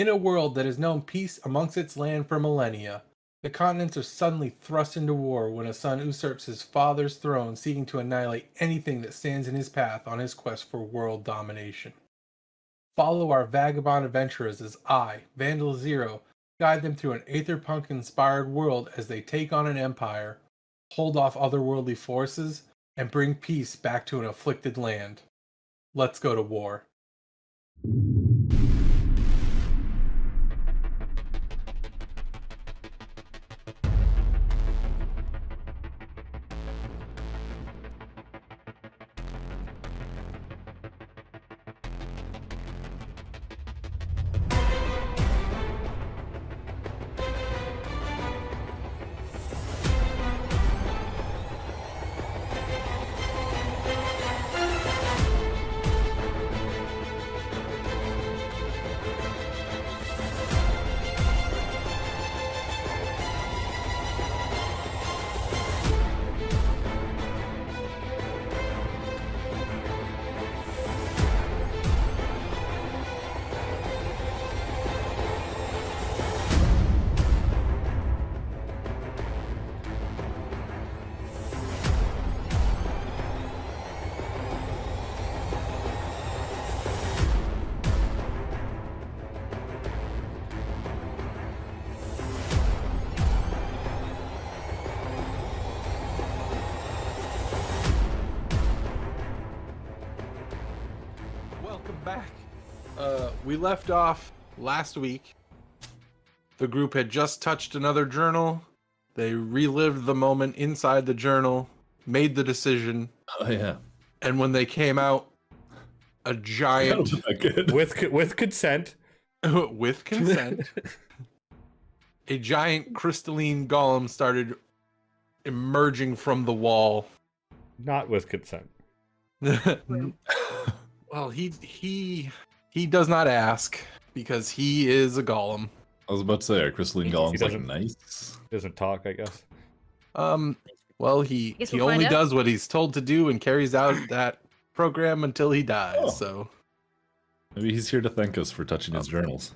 In a world that has known peace amongst its land for millennia, the continents are suddenly thrust into war when a son usurps his father's throne, seeking to annihilate anything that stands in his path on his quest for world domination. Follow our vagabond adventurers as I, Vandalxero, guide them through an Aetherpunk-inspired world as they take on an empire, hold off otherworldly forces, and bring peace back to an afflicted land. Let's go to war. Back. We left off last week. The group had just touched another journal. They relived the moment inside the journal, made the decision. Oh yeah. And when they came out, a giant with consent, with consent, a giant crystalline golem started emerging from the wall. Not with consent. Well, he does not ask because he is a golem. I was about to say, our crystalline golem's like nice. Doesn't talk, I guess. Well, he only does what he's told to do and carries out that program until he dies. Oh. So maybe he's here to thank us for touching his journals.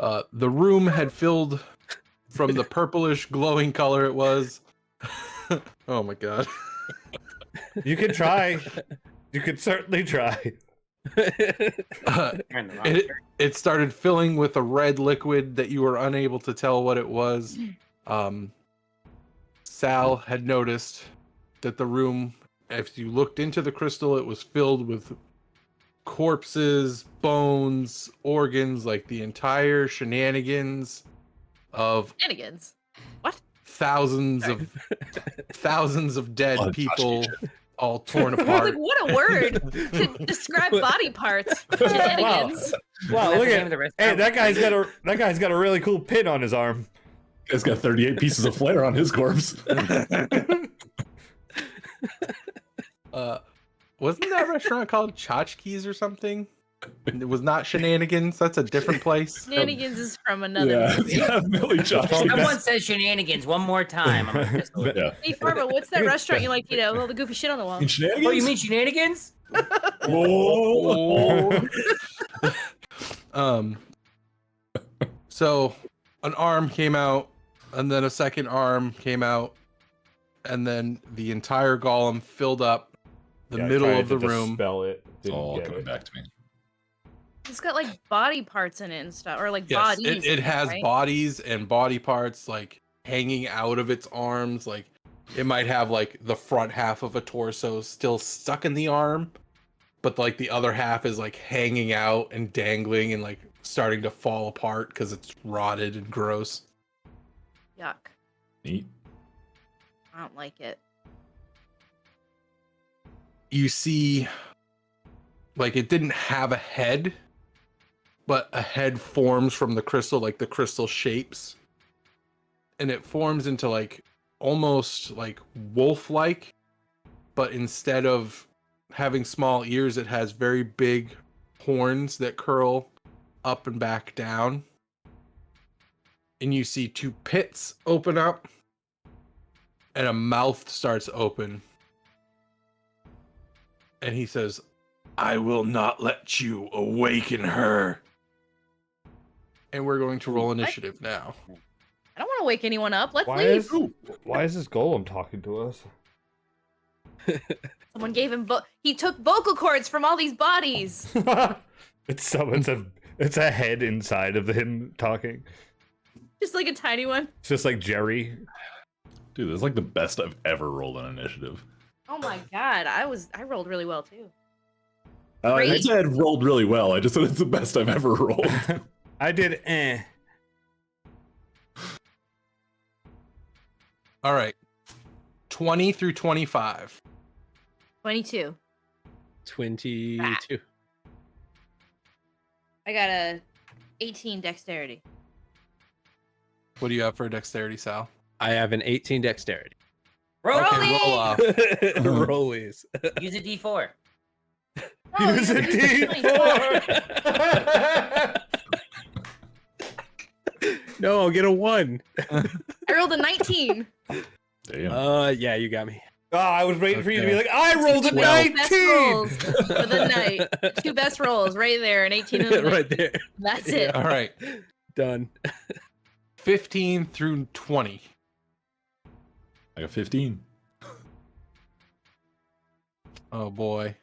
The room had filled from the purplish glowing color it was. Oh my god. You can try. You could certainly try. It started filling with a red liquid that you were unable to tell what it was. Saal had noticed that the room, if you looked into the crystal, it was filled with corpses, bones, organs, like the entire shenanigans of What? thousands of dead people. All torn apart. Like, what a word to describe body parts. Shenanigans. Wow, look at hey, that guy's got a really cool pin on his arm. He's got 38 pieces of flair on his corpse. Wasn't that restaurant called Tchotchkes or something? It was not Shenanigans. That's a different place. Shenanigans is from another movie. Definitely Someone says shenanigans one more time. Hey, Farba, what's that restaurant you like to eat all the goofy shit on the wall? Oh, you mean shenanigans? Whoa. So an arm came out, and then a second arm came out, and then the entire golem filled up the middle of the room. Spell it. It's all coming back to me. It's got like body parts in it and stuff, or like Yes, bodies. it has right? bodies and body parts like hanging out of its arms. Like it might have like the front half of a torso still stuck in the arm, but like the other half is like hanging out and dangling and like starting to fall apart because it's rotted and gross. Yuck. Neat. I don't like it. You see, like it didn't have a head, but a head forms from the crystal, like the crystal shapes. And it forms into like almost like wolf-like, but instead of having small ears, it has very big horns that curl up and back down. And you see two pits open up, and a mouth starts open. And he says, "I will not let you awaken her." And we're going to roll initiative now. I don't want to wake anyone up. Let's Why leave. why is this golem talking to us? Someone gave him he took vocal cords from all these bodies. It's a head inside of him talking. Just like a tiny one. It's just like Jerry. Dude, this is like the best I've ever rolled on initiative. Oh my god, I rolled really well too. I Great. said rolled really well. I just said it's the best I've ever rolled. I did eh. All right. 20 through 25. 22. 22. I got a 18 dexterity. What do you have for dexterity, Sal? I have an 18 dexterity. Rolly! Okay, roll off. Rollies. Use a D4. Oh, Use a D4. No, I'll get a 1. I rolled a 19. Damn. Yeah, you got me. Oh, I was waiting for you to be Okay. like, I rolled a 2 best 19! rolls for the night. 2 best rolls right there, an 18 and a 19. Right there. That's it. All right. Done. 15 through 20. I got 15. Oh boy.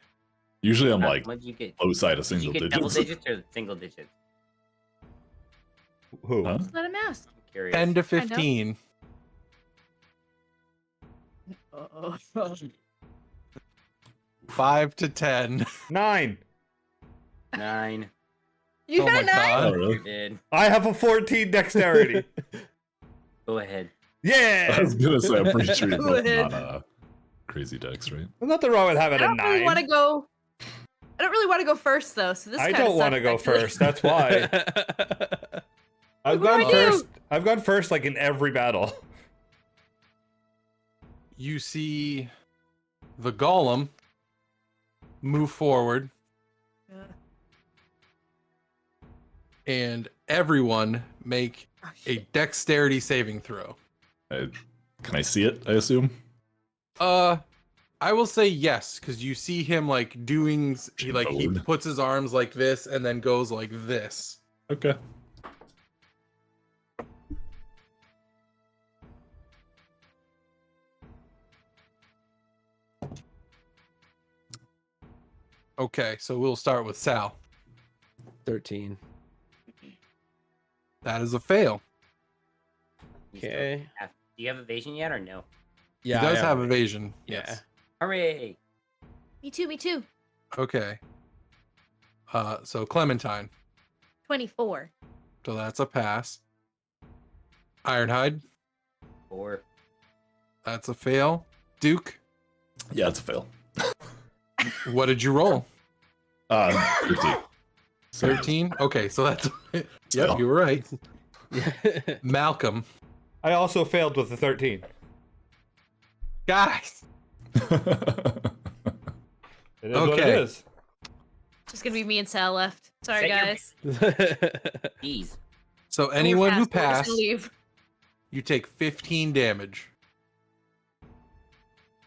Usually I'm like What did you get? low side of Did single you get double digits. digits or single digits? Who? Huh? Just let him ask. I'm curious. 10 to 15. 5 to 10. 9. 9. You Oh got my 9? God. Oh, really? Did. I have a 14 dexterity. Go ahead. I Yeah! was gonna say, I'm pretty sure you're Go both ahead. not crazy decks, right? There's nothing wrong with having I a don't really 9. want to go. I don't really want to go first though. So this. I kinda don't want to sucks, go actually. first. That's why. I've What do gone I do? first. I've gone first, like in every battle. You see the golem move forward, and everyone make Oh, a shit. dexterity saving throw. Can I see it? I assume. I will say yes, because you see him like doing he Forward. puts his arms like this and then goes like this. Okay. Okay, so we'll start with Sal. 13. That is a fail. You still Okay. Do you have evasion yet or no? Yeah, he I does have it. evasion. Yeah. Yes. Hooray! Me too. Me too. Okay. So Clementine. 24. So that's a pass. Ironhide. 4. That's a fail. Duke. Yeah, it's a fail. What did you roll? 13. 13? Okay, so that's yep, Fail. you were right. Malcolm. I also failed with the 13. Guys. It is what it Okay. is. Just gonna be me and Sal left. Sorry, Set your- guys. Jeez. So We're anyone who fast, we're just passed, gonna leave. you take 15 damage.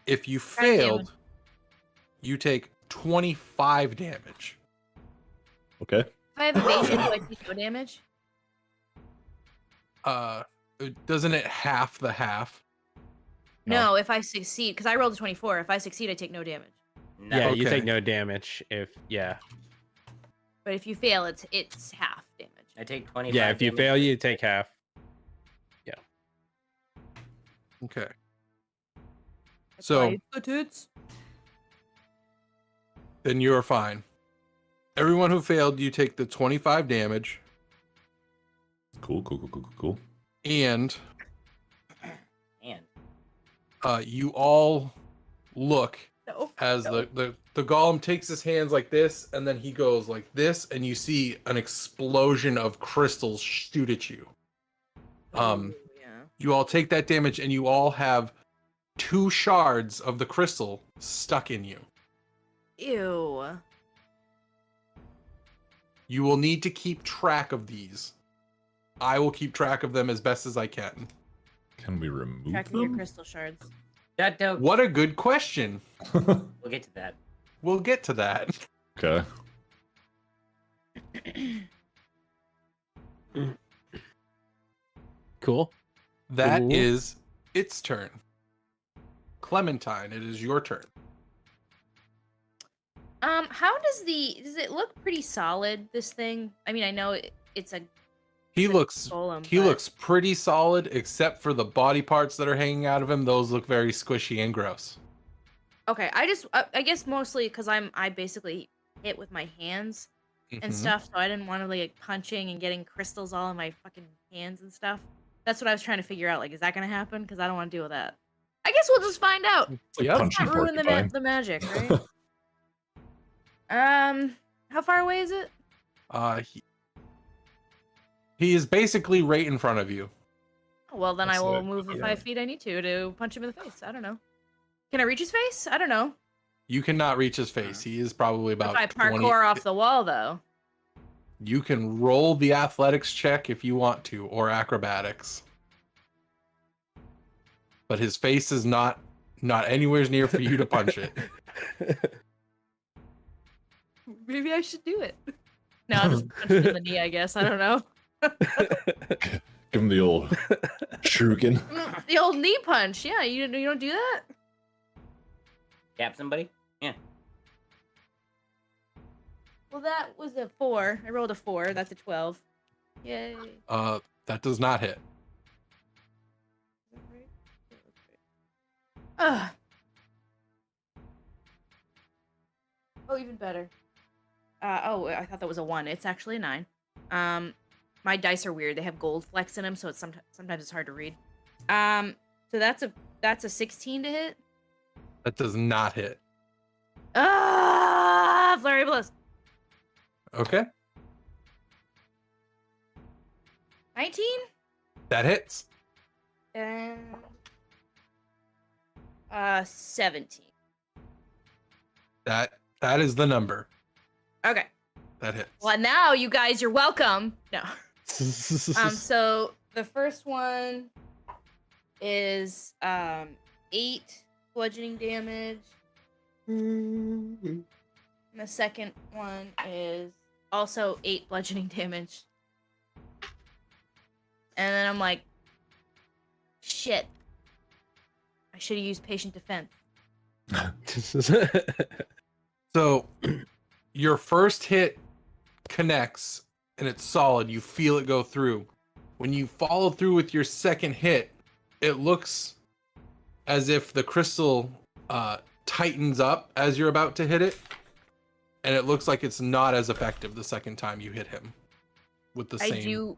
If you God damn failed, it. you take 25 damage. Okay. If I have evasion, do I take no damage? Doesn't it half the half? No, if I succeed, because I rolled a 24. If I succeed, I take no damage. No. Yeah, you Okay. take no damage if But if you fail, it's half damage. I take 20. Yeah, if you fail, you take half. Okay. That's So- why it's the tits. Then you're fine. Everyone who failed, you take the 25 damage, Cool. Cool. and And you all look No. as the golem takes his hands like this, and then he goes like this, and you see an explosion of crystals shoot at you. Yeah. You all take that damage, and you all have 2 shards of the crystal stuck in you. Ew. You will need to keep track of these. I will keep track of them as best as I can. Can we remove Track of your them? crystal shards. that dope. What a good question. We'll get to that. We'll get to that. Okay. Cool. That Ooh. is its turn. Clementine, it is your turn. How does it look pretty solid, this thing? I mean, I know it's a He looks golem, he but- looks pretty solid, except for the body parts that are hanging out of him. Those look very squishy and gross. Okay, I guess mostly because I basically hit with my hands and Mhm. stuff, so I didn't want to like punching and getting crystals all in my fucking hands and stuff. That's what I was trying to figure out. Like, is that gonna happen? Because I don't want to deal with that. I guess we'll just find out. It's like Yep. punching Not ruin porcupine. the magic, right? How far away is it? He is basically right in front of you. Well, then That's I will it. move the Yeah. 5 feet I need to punch him in the face. I don't know. Can I reach his face? I don't know. You cannot reach his face. He is probably about If I 20 parkour off the wall, though. You can roll the athletics check if you want to, or acrobatics. But his face is not anywhere near for you to punch it. Maybe I should do it. No, I'll just punch him in the knee, I guess. I don't know. Give him the old shuriken. The old knee punch. Yeah, you don't do that? Cap somebody? Yeah. Well, that was a 4. I rolled a 4. That's a 12. Yay. That does not hit. Ugh. Oh, even better. I thought that was a 1. It's actually a 9. My dice are weird. They have gold flecks in them, so it's sometimes it's hard to read. So that's a 16 to hit. That does not hit. Flurry of blows. Okay. 19 That hits. and 17. That is the number. Okay. That hits. Well, now you guys, you're welcome. No. So the first one is 8 bludgeoning damage. And the second one is also 8 bludgeoning damage. And then I'm like, shit. I should have used patient defense. So your first hit connects and it's solid. You feel it go through. When you follow through with your second hit, it looks as if the crystal tightens up as you're about to hit it. And it looks like it's not as effective the second time you hit him with the same.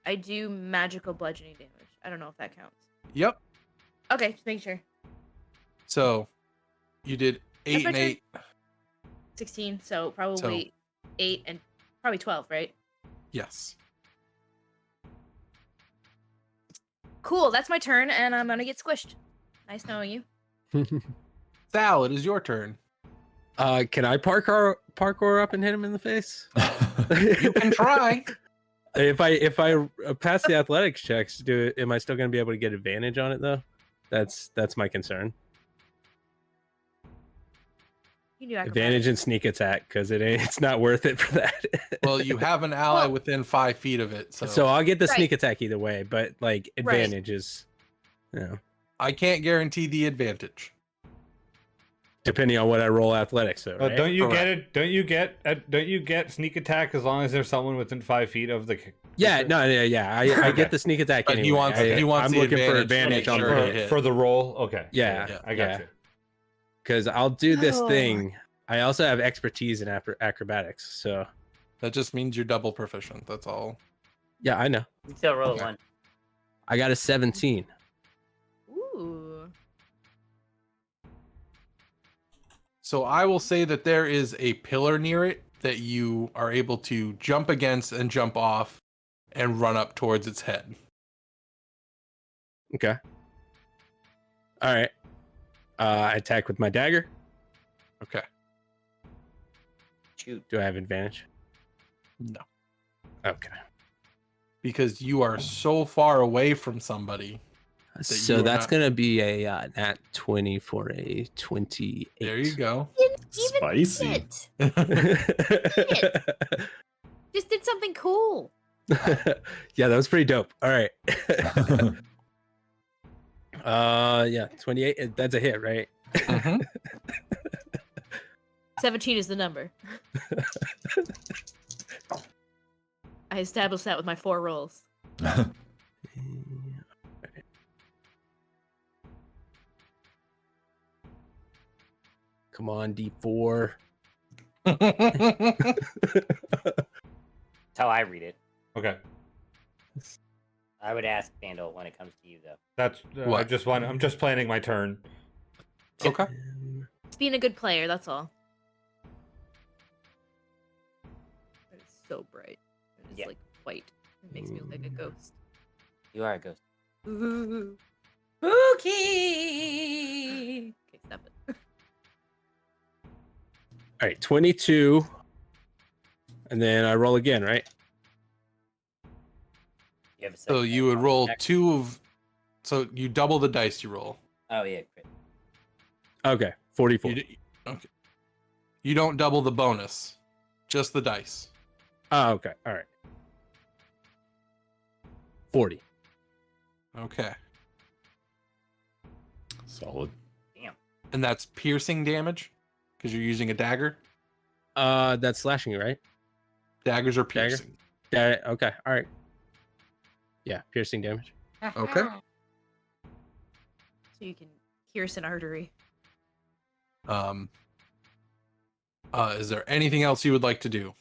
I do magical bludgeoning damage. I don't know if that counts. Yep. Okay, just making sure. So you did 8 my and turn. 8. 16, so probably 8 and probably 12, right? Yes. Cool, that's my turn, and I'm gonna get squished. Nice knowing you. Saal, it is your turn. Can I parkour up and hit him in the face? You can try. If I pass the athletics checks, am I still going to be able to get advantage on it though? That's my concern. You do Advantage and sneak attack because it's not worth it for that. Well, you have an ally Well- within 5 feet of it, so, So I'll get the Right. sneak attack either way, but like Right. advantage is, I can't guarantee the advantage. depending on what I roll athletics though. Oh, Right? don't you Correct. get it? Don't you get sneak attack as long as there's someone within 5 feet of the? Yeah, no, yeah. I Okay. get the sneak attack But anyway. he wants I'm the looking for advantage to advantage make on sure the he hit. hit. For the roll. Okay. Yeah, I got yeah. you. Because I'll do this Oh. thing. I also have expertise in acrobatics, so That just means you're double proficient. That's all. yeah, I know. You can still roll Okay. 1. I got a 17. Ooh. So I will say that there is a pillar near it that you are able to jump against and jump off and run up towards its head. Okay. All right. I attack with my dagger. Okay. Shoot. Do I have advantage? No. Okay. Because you are so far away from somebody. So you are that's not- gonna be a nat 20 for a 28. There you go. Spicy. Shit. Just did something cool. Yeah, that was pretty dope. All right. Yeah, 28. That's a hit, right? Mhm. 17 is the number. I established that with my 4 rolls. Come on, D4. That's how I read it. Okay. I would ask Vandal when it comes to you, though. That's What? I'm just planning my turn. Okay. It's being a good player, that's all. It is so bright. It is Yeah. like white. It makes me look like a ghost. You are a ghost. Ooh. Spooky! Okay, stop it. All right, 22. And then I roll again, right? You have a So second you would roll attack? 2 of. So you double the dice you roll. Oh, yeah. Great. Okay, 44. Okay. You don't double the bonus, just the dice. Oh, okay. All right. 40. Okay. Solid. And that's piercing damage because you're using a dagger. That's slashing, right? Daggers are Dagger? piercing. Okay. All right. Yeah, piercing damage. Okay. So you can pierce an artery. Is there anything else you would like to do?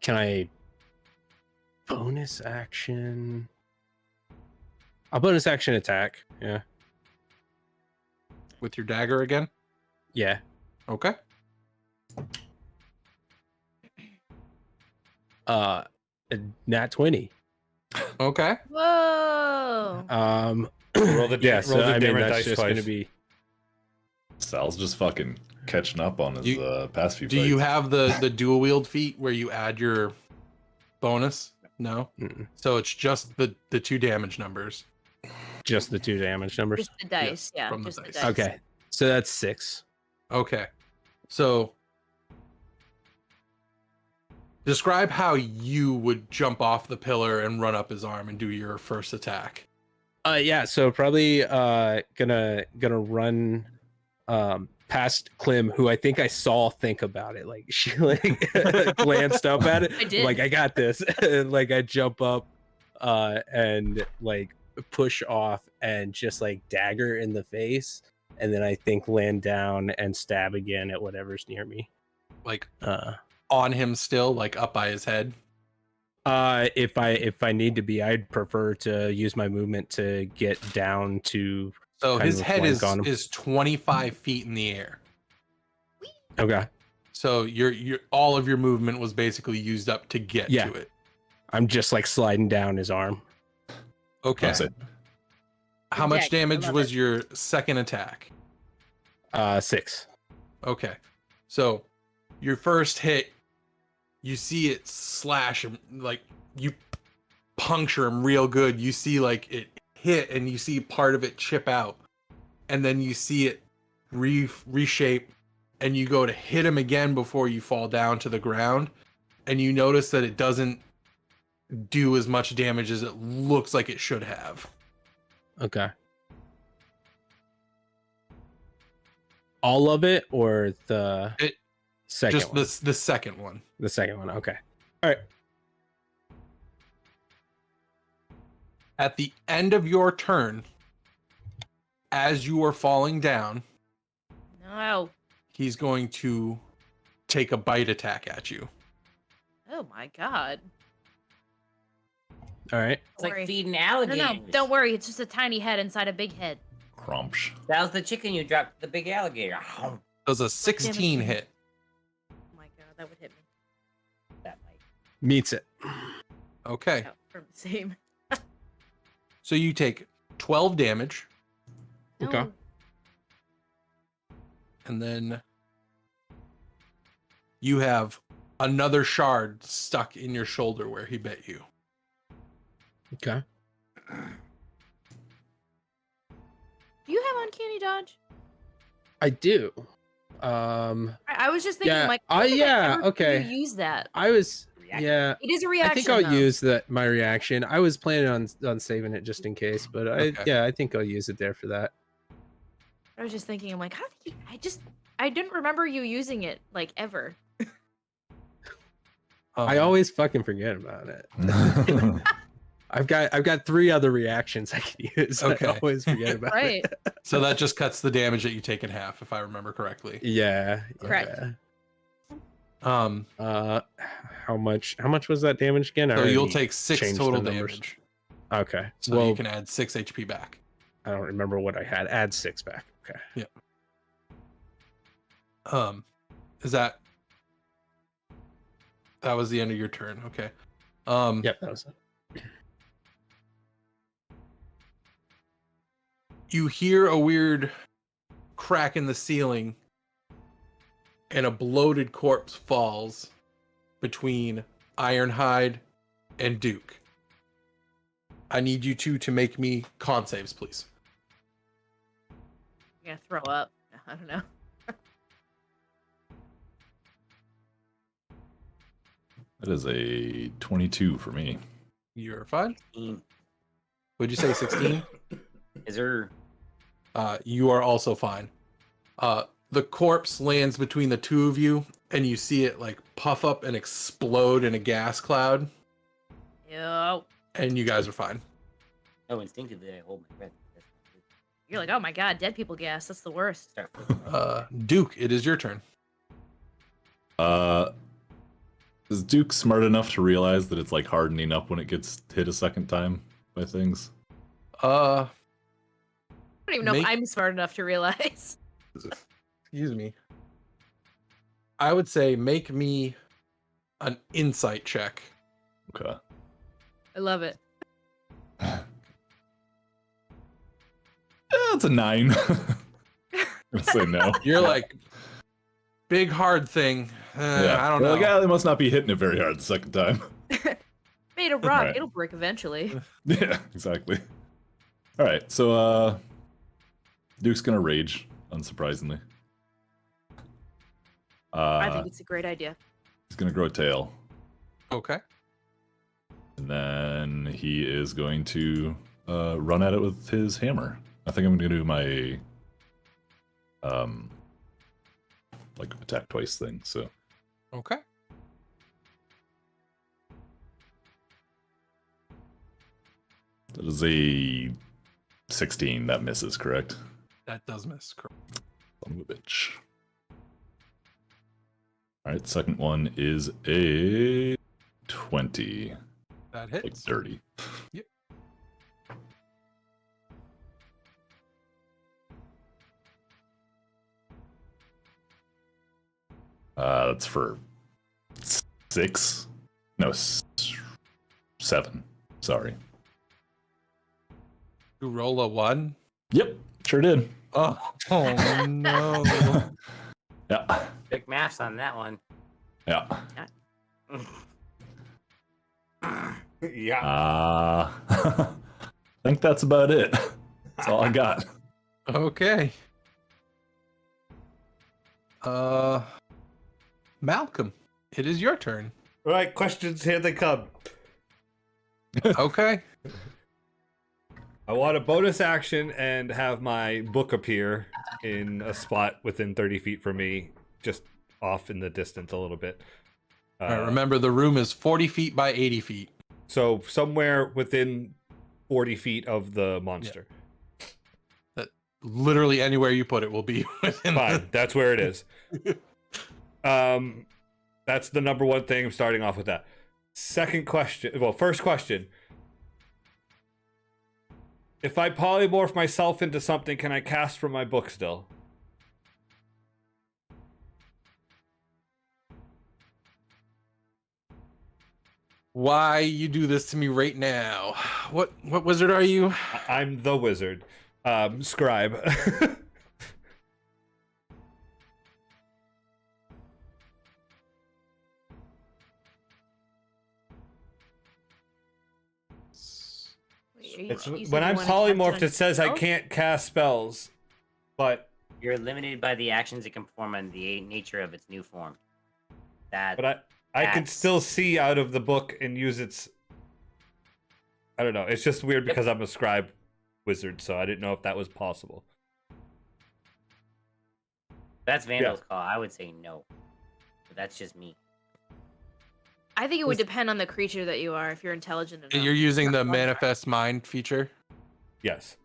Can I bonus action? I'll bonus action attack. Yeah. With your dagger again? Yeah. Okay. A nat 20. Okay. Whoa! Roll the yeah, roll so the I mean different that's dice just twice. gonna be Sal's just fucking catching up on his past few Do fights. you have the dual wield feat where you add your bonus? No. mm-mm, So it's just the 2 damage numbers. just the 2 damage numbers. Just the dice, yeah. from the Just the dice. dice. Okay. So that's 6. Okay. So describe how you would jump off the pillar and run up his arm and do your first attack. Yeah, so probably gonna run past Clem, who I think I saw think about it. Like she like glanced up at it. I did. Like I got this. And like I jump up and like push off and just like dagger in the face. And then I think land down and stab again at whatever's near me. Like on him still, like up by his head. If I need to be, I'd prefer to use my movement to get down to. So kind his of a head flank on him. is 25 feet in the air. Okay, So your all of your movement was basically used up to get Yeah. to it. I'm just like sliding down his arm. Okay. That's it. How much Exactly, I damage love was it. your second attack? 6. Okay. So your first hit, you see it slash him, like you puncture him real good. You see like it hit and you see part of it chip out. And then you see it reshape and you go to hit him again before you fall down to the ground. And you notice that it doesn't do as much damage as it looks like it should have. Okay. All of it or the It- second Just one? the second one. The second one. Okay. All right. At the end of your turn, as you are falling down, No. he's going to take a bite attack at you. Oh my god. All right. It's like Worry. feeding No, alligators. no, don't worry. It's just a tiny head inside a big head. Crumps. That was the chicken you dropped, the big alligator. Does a 16 damage. hit. Oh my god, that would hit me. That might. Meets it. Okay. Oh, from the same. So you take 12 damage, Okay. No. and then you have another shard stuck in your shoulder where he bit you. Okay. Do you have uncanny dodge? I do. I was just thinking, Yeah, like, yeah, you okay. use that. I was, Reaction. yeah. It is a I reaction. think I'll though. use my reaction. I was planning on saving it just in case, but Okay. I think I'll use it there for that. I was just thinking, I'm like, how did you? I didn't remember you using it like ever. I always fucking forget about it. I've got 3 other reactions I can use. Okay. I always forget about Right. it. So that just cuts the damage that you take in half, if I remember correctly. Yeah. Correct. Yeah. How much was that damage again? I So you'll already take 6 changed the total numbers. damage. Okay. So well, you can add 6 HP back. I don't remember what I had. Add 6 back. Okay. Is that was the end of your turn? Okay. Yep, that was it. You hear a weird crack in the ceiling, and a bloated corpse falls between Ironhide and Duke. I need you two to make me con saves, please. I'm gonna throw up. I don't know. That is a 22 for me. You're fine. 16. Would you say 16? Is there? You are also fine. The corpse lands between the two of you, and you see it like puff up and explode in a gas cloud, Yo. and you guys are fine. No, instinctively I hold my breath. That's not good. You're like, oh my god, dead people gas. That's the worst. Start. Duke, it is your turn. Is Duke smart enough to realize that it's like hardening up when it gets hit a second time by things? I don't even know if Make- I'm smart enough to realize. Excuse me. I would say make me an insight check. Okay. I love it. That's a 9. I'd say no. You're like, big hard thing. I don't know. Like, they must not be hitting it very hard the second time. Made of rock. Right. It'll break eventually. Yeah, exactly. All right, so Duke's gonna rage, unsurprisingly. I think it's a great idea. He's gonna grow a tail, Okay. and then he is going to run at it with his hammer. I think I'm gonna do my like attack twice thing. So Okay. that is a 16. That misses, correct? That does miss. Correct. Son of a bitch. All right, second one is a 20. That Like hits. dirty. Yep. That's for 6. No, 7. Sorry. You roll a 1. Yep, sure did. Oh no. Yeah, Quick maths on that one. yeah. Yeah. I think that's about it. That's all I got. Okay. Malcolm, it is your turn. All right, questions, here they come. Okay. I want a bonus action and have my book appear in a spot within 30 feet from me, just off in the distance a little bit. All right, remember, the room is 40 feet by 80 feet. So somewhere within 40 feet of the monster. Literally anywhere you put it will be within. Fine, that's where it is. That's the number one thing. I'm starting off with that. Second question. Well, first question. If I polymorph myself into something, can I cast from my book still? Why you do this to me right now? What wizard are you? I'm the wizard. Scribe. Wait, It's, you said when you I'm wanna cast polymorphed, on it says I yourself? can't cast spells, but You're limited by the actions it can perform and the nature of its new form. That. But I can That's- still see out of the book and use its. I don't know. It's just weird because I'm a scribe wizard, so I didn't know if that was possible. That's Vandal's call. I would say no. But that's just me. I think it would depend on the creature that you are. If you're intelligent enough. You're using the manifest mind feature. Yes,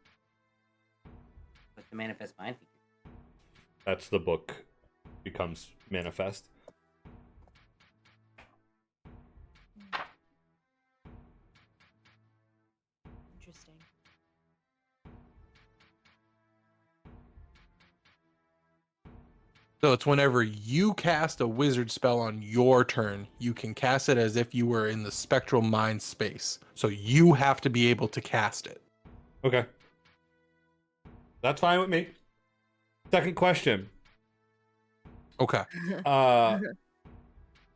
With the manifest mind feature. that's the book becomes manifest. Interesting. So it's whenever you cast a wizard spell on your turn, you can cast it as if you were in the spectral mind space. So you have to be able to cast it. Okay, that's fine with me. Second question. Okay.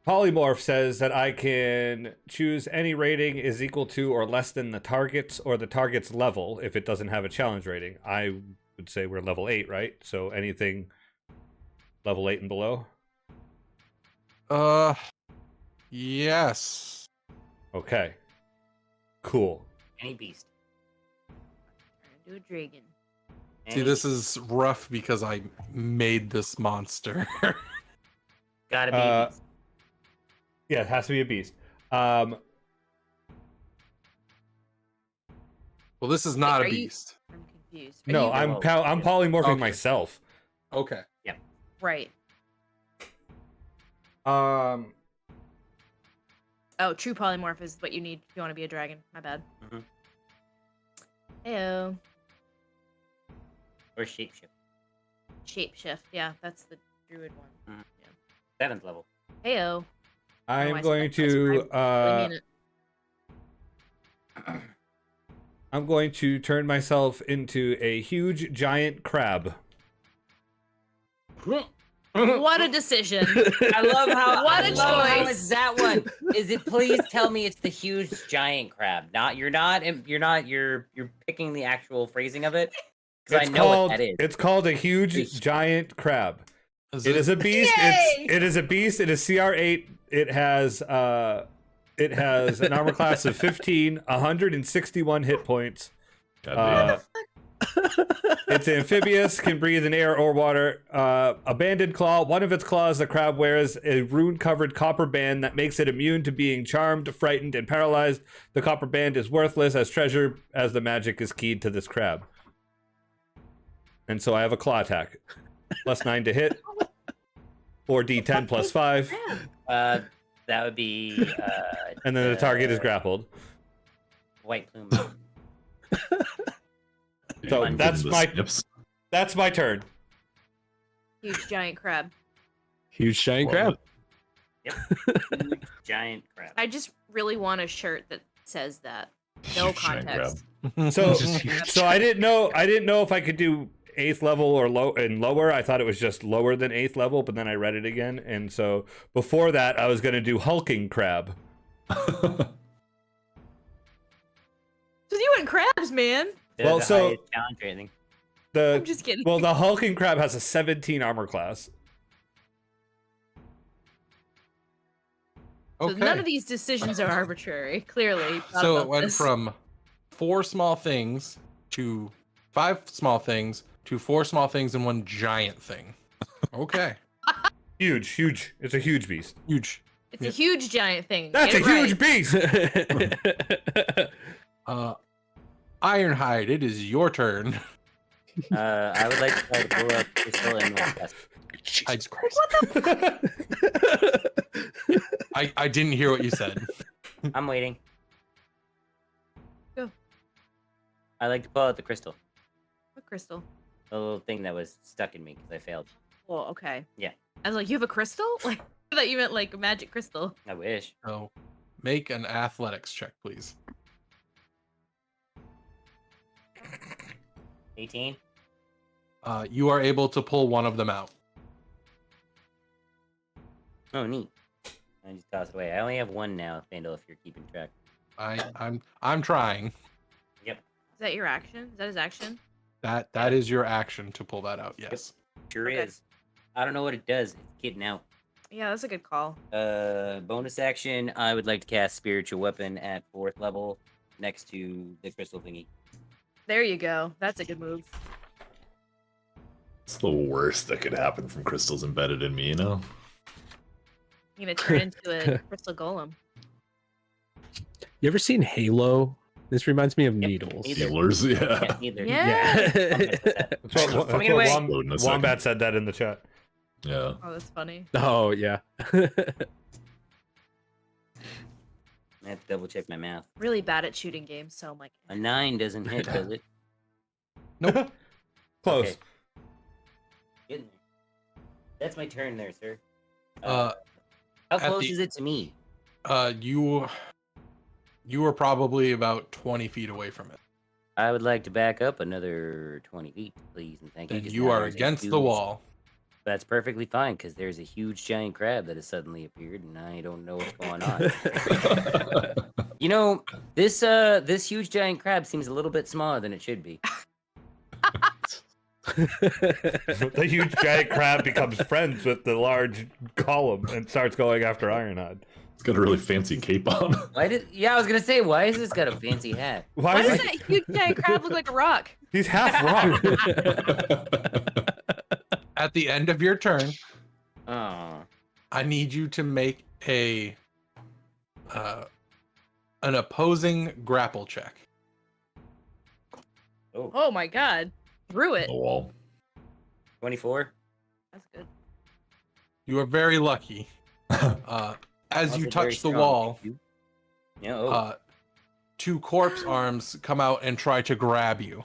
Polymorph says that I can choose any rating is equal to or less than the target's or the target's level if it doesn't have a challenge rating. I would say we're level 8, right? So anything level 8 and below? Yes. Okay. Cool. Any beast. Turn into a dragon. See, this is rough because I made this monster. Gotta be a beast. Yeah, it has to be a beast. Well, this is not Are a you- beast. I'm confused. Are No, you- I'm polymorphing Okay. myself. Okay. right. Um, Oh, true polymorph is what you need if you want to be a dragon. My bad. Mhm. Heyo. Or shapeshift. Shapeshift. Yeah, that's the druid one. 7th level. Heyo. I'm I going said that twice, to but I really mean it. I'm going to turn myself into a huge giant crab. What a decision. I love how What I a love how choice. it's that one. Is it please tell me it's the huge giant crab? You're picking the actual phrasing of it. Because I know what that is. It's called a huge Beast. giant crab. Is It is a beast. Yay! It is a beast. It is CR8. It has an armor class of 15, 161 hit points. God It's amphibious, can breathe in air or water. Abandoned claw. One of its claws, the crab wears a rune-covered copper band that makes it immune to being charmed, frightened, and paralyzed. The copper band is worthless as treasure, as the magic is keyed to this crab. And so I have a claw attack, +9 to hit, 4d10 +5, That would be and then the target is grappled. white plume. So damn. that's The my- snips. That's my turn. Huge giant crab. Huge giant crab. Huge giant crab. I just really want a shirt that says that. No Huge giant crab. context. So, Just huge. so I didn't know if I could do 8th level or lower. I thought it was just lower than 8th level, but then I read it again, and so before that, I was going to do hulking crab. So you went crabs, man. Well, The so- highest challenge rating. I'm just kidding. The hulking crab has a 17 armor class. So Okay. none of these decisions are arbitrary. Clearly. thought So it about went this. from 4 small things to 5 small things to 4 small things and 1 giant thing. Okay. Huge. It's a huge beast. Huge. It's a huge giant thing. That's a Get it huge right. beast. Ironhide, it is your turn. I would like to try to pull up Crystal and Northwest. Jesus Christ. I didn't hear what you said. I'm waiting. Go. I like to pull out the crystal. What crystal? The little thing that was stuck in me because I failed. Well, okay. Yeah. I was like, you have a crystal? Like, I thought you meant like a magic crystal. I wish. So make an athletics check, please. 18. You are able to pull one of them out. Oh, neat. I just tossed it away. I only have one now, Vandal, if you're keeping track. I'm trying. Yep. Is that your action? Is that his action? That is your action to pull that out. Yes. Sure Okay. is. I don't know what it does. It's getting out. Yeah, that's a good call. Bonus action. I would like to cast Spiritual Weapon at 4th level next to the crystal thingy. There you go. That's a good move. It's the worst that could happen from crystals embedded in me, you know? You're gonna turn into a crystal golem. You ever seen Halo? This reminds me of Yep, Needles. neither. Healers, yeah. Yeah, neither. Yeah. That's what, Fucking away. Loading a second. Wombat said that in the chat. Yeah. Oh, that's funny. Oh yeah. I have to double check my math. Really bad at shooting games, so I'm like, A 9 doesn't hit, does it? Nope. Close. Okay. Getting there. That's my turn there, sir. Uh, How at close the- is it to me? You were probably about 20 feet away from it. I would like to back up another 20 feet, please, and thank you. And 'cause you now are there's a against the huge- wall. That's perfectly fine, because there's a huge giant crab that has suddenly appeared, and I don't know what's going on. You know, this huge giant crab seems a little bit smaller than it should be. The huge giant crab becomes friends with the large golem and starts going after Ironhide. It's got a really fancy cape on. Yeah, I was gonna say, why has this got a fancy hat? Why why is does he? that huge giant crab look like a rock? He's half rock. At the end of your turn, Oh, I need you to make an opposing grapple check. Oh my god. Through it. The wall. 24. That's good. You are very lucky. As Also you very touch the strong. wall, Yeah. Oh. two corpse arms come out and try to grab you.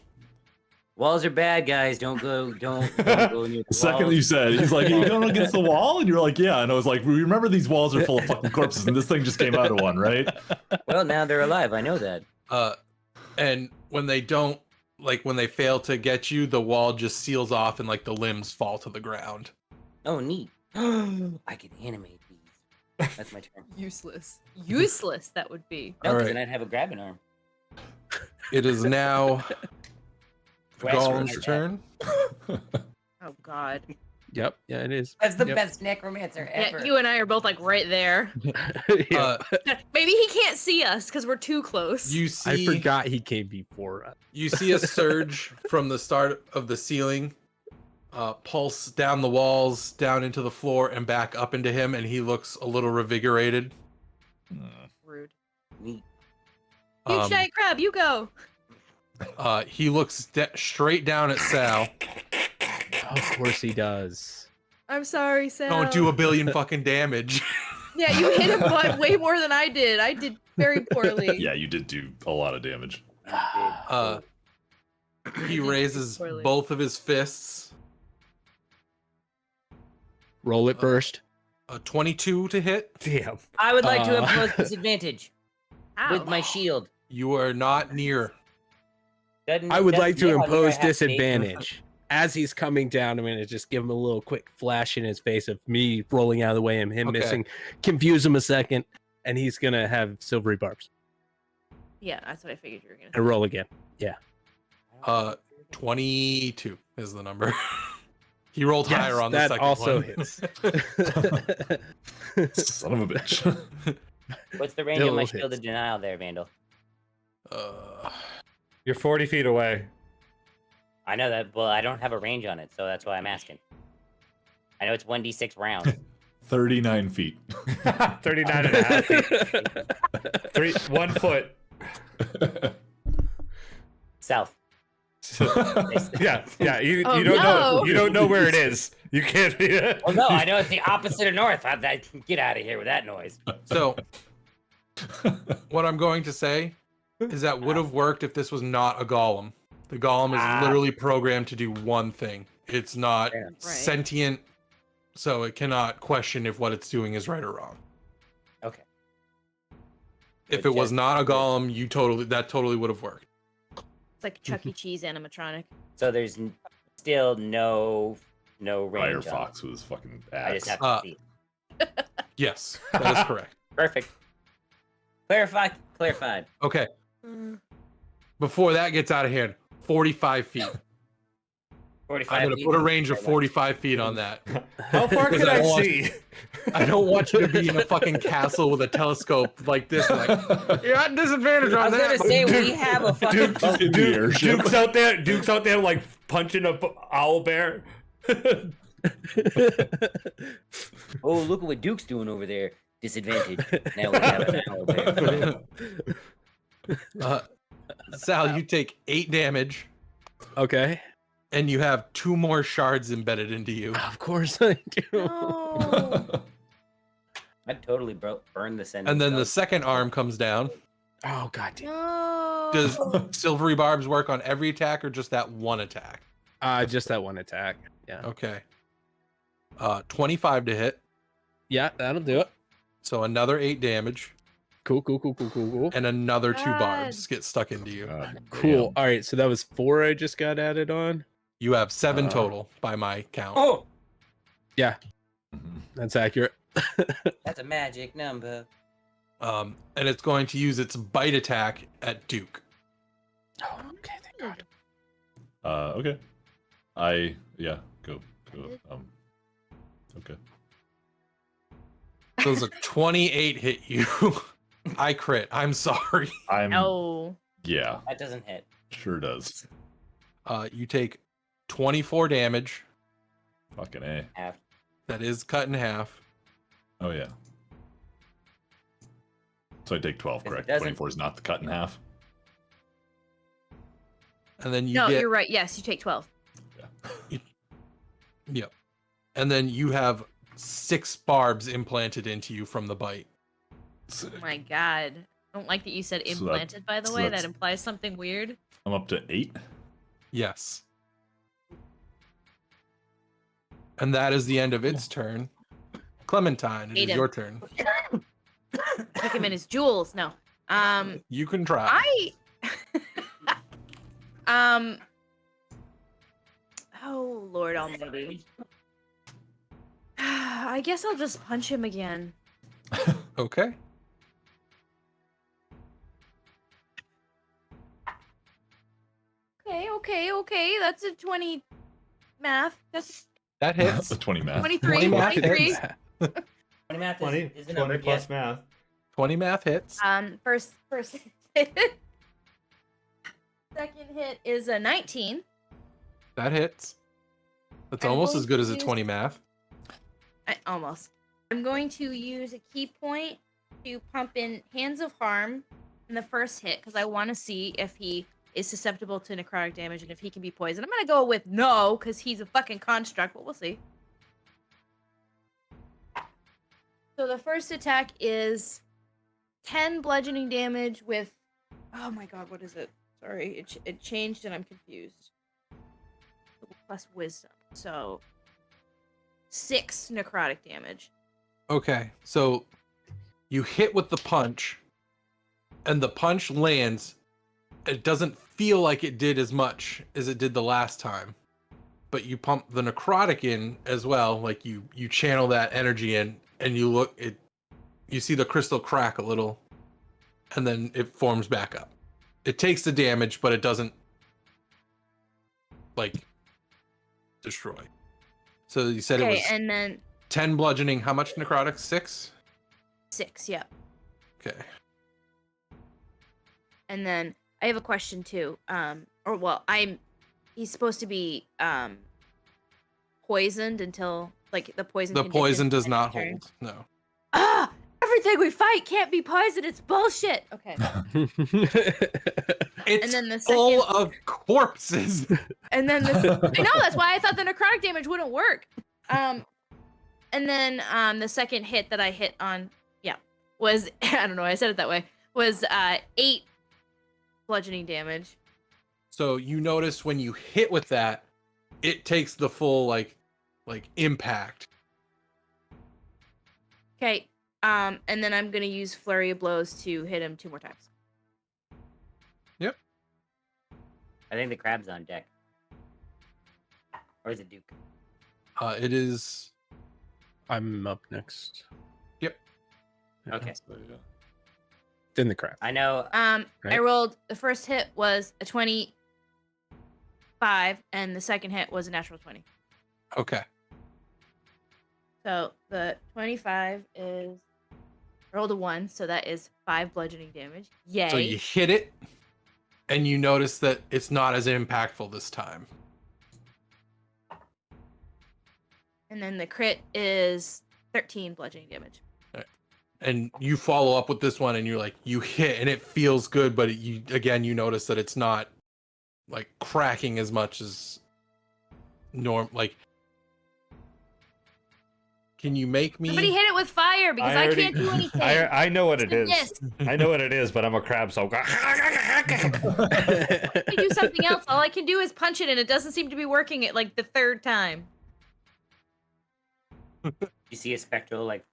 Walls are bad, guys. Don't go near The second you said, he's like, "Are you going against the wall?" And you're like, "Yeah." And I was like, "Remember these walls are full of fucking corpses, and this thing just came out of one, right?" Well, now they're alive. I know that. And when they don't, like when they fail to get you, the wall just seals off and like the limbs fall to the ground. Oh, neat. I can animate these. That's my turn. Useless. Useless that would be. No, because Alright. then I'd have a grabbing arm. It is now Grass Golem's root. turn. Oh god. Yep. Yeah, it is. That's the Yep. best necromancer ever. Yeah, you and I are both like right there. Yeah. Maybe he can't see us because we're too close. You I see, forgot he came before us. you see a surge from the start of the ceiling, pulse down the walls, down into the floor, and back up into him, and he looks a little revigorated. Rude. Neat. Huge Um, giant crab, you go. He looks straight down at Saal. Of course he does. I'm sorry, Sam. Don't do a billion fucking damage. Yeah, you hit him but way more than I did. I did very poorly. Yeah, you did do a lot of damage. He raises Poorly. both of his fists. Roll it first. A 22 to hit. Damn. I would like to Uh, impose disadvantage Ow. with my shield. You are not near. I would like to Yeah, impose I have faith. disadvantage. As he's coming down, I'm going to just give him a little quick flash in his face of me rolling out of the way and him Okay. missing. Confuse him a second, and he's going to have silvery barbs. Yeah, that's what I figured you were gonna. And roll again. 22 is the number. He rolled Yes, higher on the that second also one. hits. Son of a bitch. What's the range of my Still shield of hits. denial there, Vandal? You're 40 feet away. I know that. Well, I don't have a range on it, so that's why I'm asking. I know it's 1d6 rounds. 39 feet. 39 and a half feet. 1 foot. South. Yeah, yeah. You Oh, don't know. no. You don't know where it is. You can't. Well, no, I know it's the opposite of north. Get out of here with that noise. So, what I'm going to say is that would have worked if this was not a golem. The golem is literally programmed to do one thing. It's not Fair. Right. sentient, so it cannot question if what it's doing is right or wrong. Okay. If But it was just- not a golem, that totally would have worked. It's like Chuck E. Cheese animatronic. So there's still no range. on Firefox was fucking it. I just ass. have to see. Yes, that is correct. Perfect. Clarified. Okay, before that gets out of hand, 45 feet. 45 I'm gonna feet. put a range of 45 feet on that. How far Because can I I don't want- see? I don't want you to be in a fucking castle with a telescope like this. Like, you're at disadvantage I on was gonna that. say Dude, we have a fucking Duke, Just in the airship. Duke's out there like punching a owl bear. Oh, look at what Duke's doing over there. Disadvantage. Now we have an owl bear. Sal, you take 8 damage, Okay. and you have 2 more shards embedded into you. Of course I do. No. I'd totally burn the sentence. And then the second arm comes down. Oh god damn. No. Does silvery barbs work on every attack or just that one attack? Just that one attack. Yeah. Okay. 25 to hit, Yeah, that'll do it. so another 8 damage, Cool. and another 2 God. barbs get stuck into you. Cool. All right, so that was 4 I just got added on. You have 7 total by my count. Oh, Yeah, that's accurate. that's a magic number. And it's going to use its bite attack at Duke. Oh, okay, thank God. Okay. Go. Okay. Does a 28 hit you? I crit. I'm sorry. No. Yeah, That doesn't hit. sure does. You take 24 damage. Fucking A. Half. That is cut in half. Oh yeah. So I take 12, If it correct? doesn't- 24 is not the cut in half. And then you No, get you're right. Yes, you take 12. Yep. And then you have 6 barbs implanted into you from the bite. Oh my god. I don't like that you said So that- implanted, by the so way. That that's- implies something weird. I'm up to 8. Yes. And that is the end of its turn. Clementine, it is Aiden. your turn. Kick him in his jewels. No. You can try. Oh Lord Almighty. I guess I'll just punch him again. Okay. Okay. That's a 20 math. That's That hits. A 20 math. 23. 20 math 23. hits. 20 math 20, is a 20 number. plus Yes. math. 20 math hits. First hit. Second hit is a 19. That hits. That's I'm almost going as good as a to- 20 math. Almost. I'm going to use a key point to pump in Hands of Harm in the first hit because I want to see if he is susceptible to necrotic damage and if he can be poisoned. I'm going to go with no because he's a fucking construct, but we'll see. So the first attack is 10 bludgeoning damage with... Oh my god, what is it? Sorry, it changed and I'm confused. Plus wisdom. So 6 necrotic damage. Okay, so you hit with the punch, and the punch lands. It doesn't feel like it did as much as it did the last time, but you pump the necrotic in as well. Like you channel that energy in, and you see the crystal crack a little, and then it forms back up. It takes the damage, but it doesn't like destroy. So you said it was and then 10 bludgeoning. How much necrotic? 6? 6, yep. Okay. And then I have a question too. He's supposed to be poisoned until like the poison. The condition poison does ends not turn. hold. No. Ah! Everything we fight can't be poisoned. It's bullshit. Okay. It's then the full second- of corpses. And then I know that's why I thought the necrotic damage wouldn't work. And then the second hit that I hit on, was I don't know, I said it that way, was 8 bludgeoning damage. So you notice when you hit with that, it takes the full like impact. Okay. And then I'm gonna use flurry of blows to hit him 2 more times. I think the crab's on deck. Or is it Duke? It is. I'm up next. Yep. Okay. Then the crap. I know. I Right. rolled the first hit was a 20. 5, and the second hit was a natural 20. Okay. So the 25 is rolled a 1, so that is 5 bludgeoning damage. Yay! So you hit it, and you notice that it's not as impactful this time. And then the crit is 13 bludgeoning damage. And you follow up with this one, and you're like, you hit, and it feels good, but you notice that it's not like cracking as much as norm. Like, can you make me? Somebody hit it with fire because I can't do anything. I know what it is. Yes. I know what it is, but I'm a crab, so. I can do something else. All I can do is punch it, and it doesn't seem to be working at like the 3rd time. You see a spectral like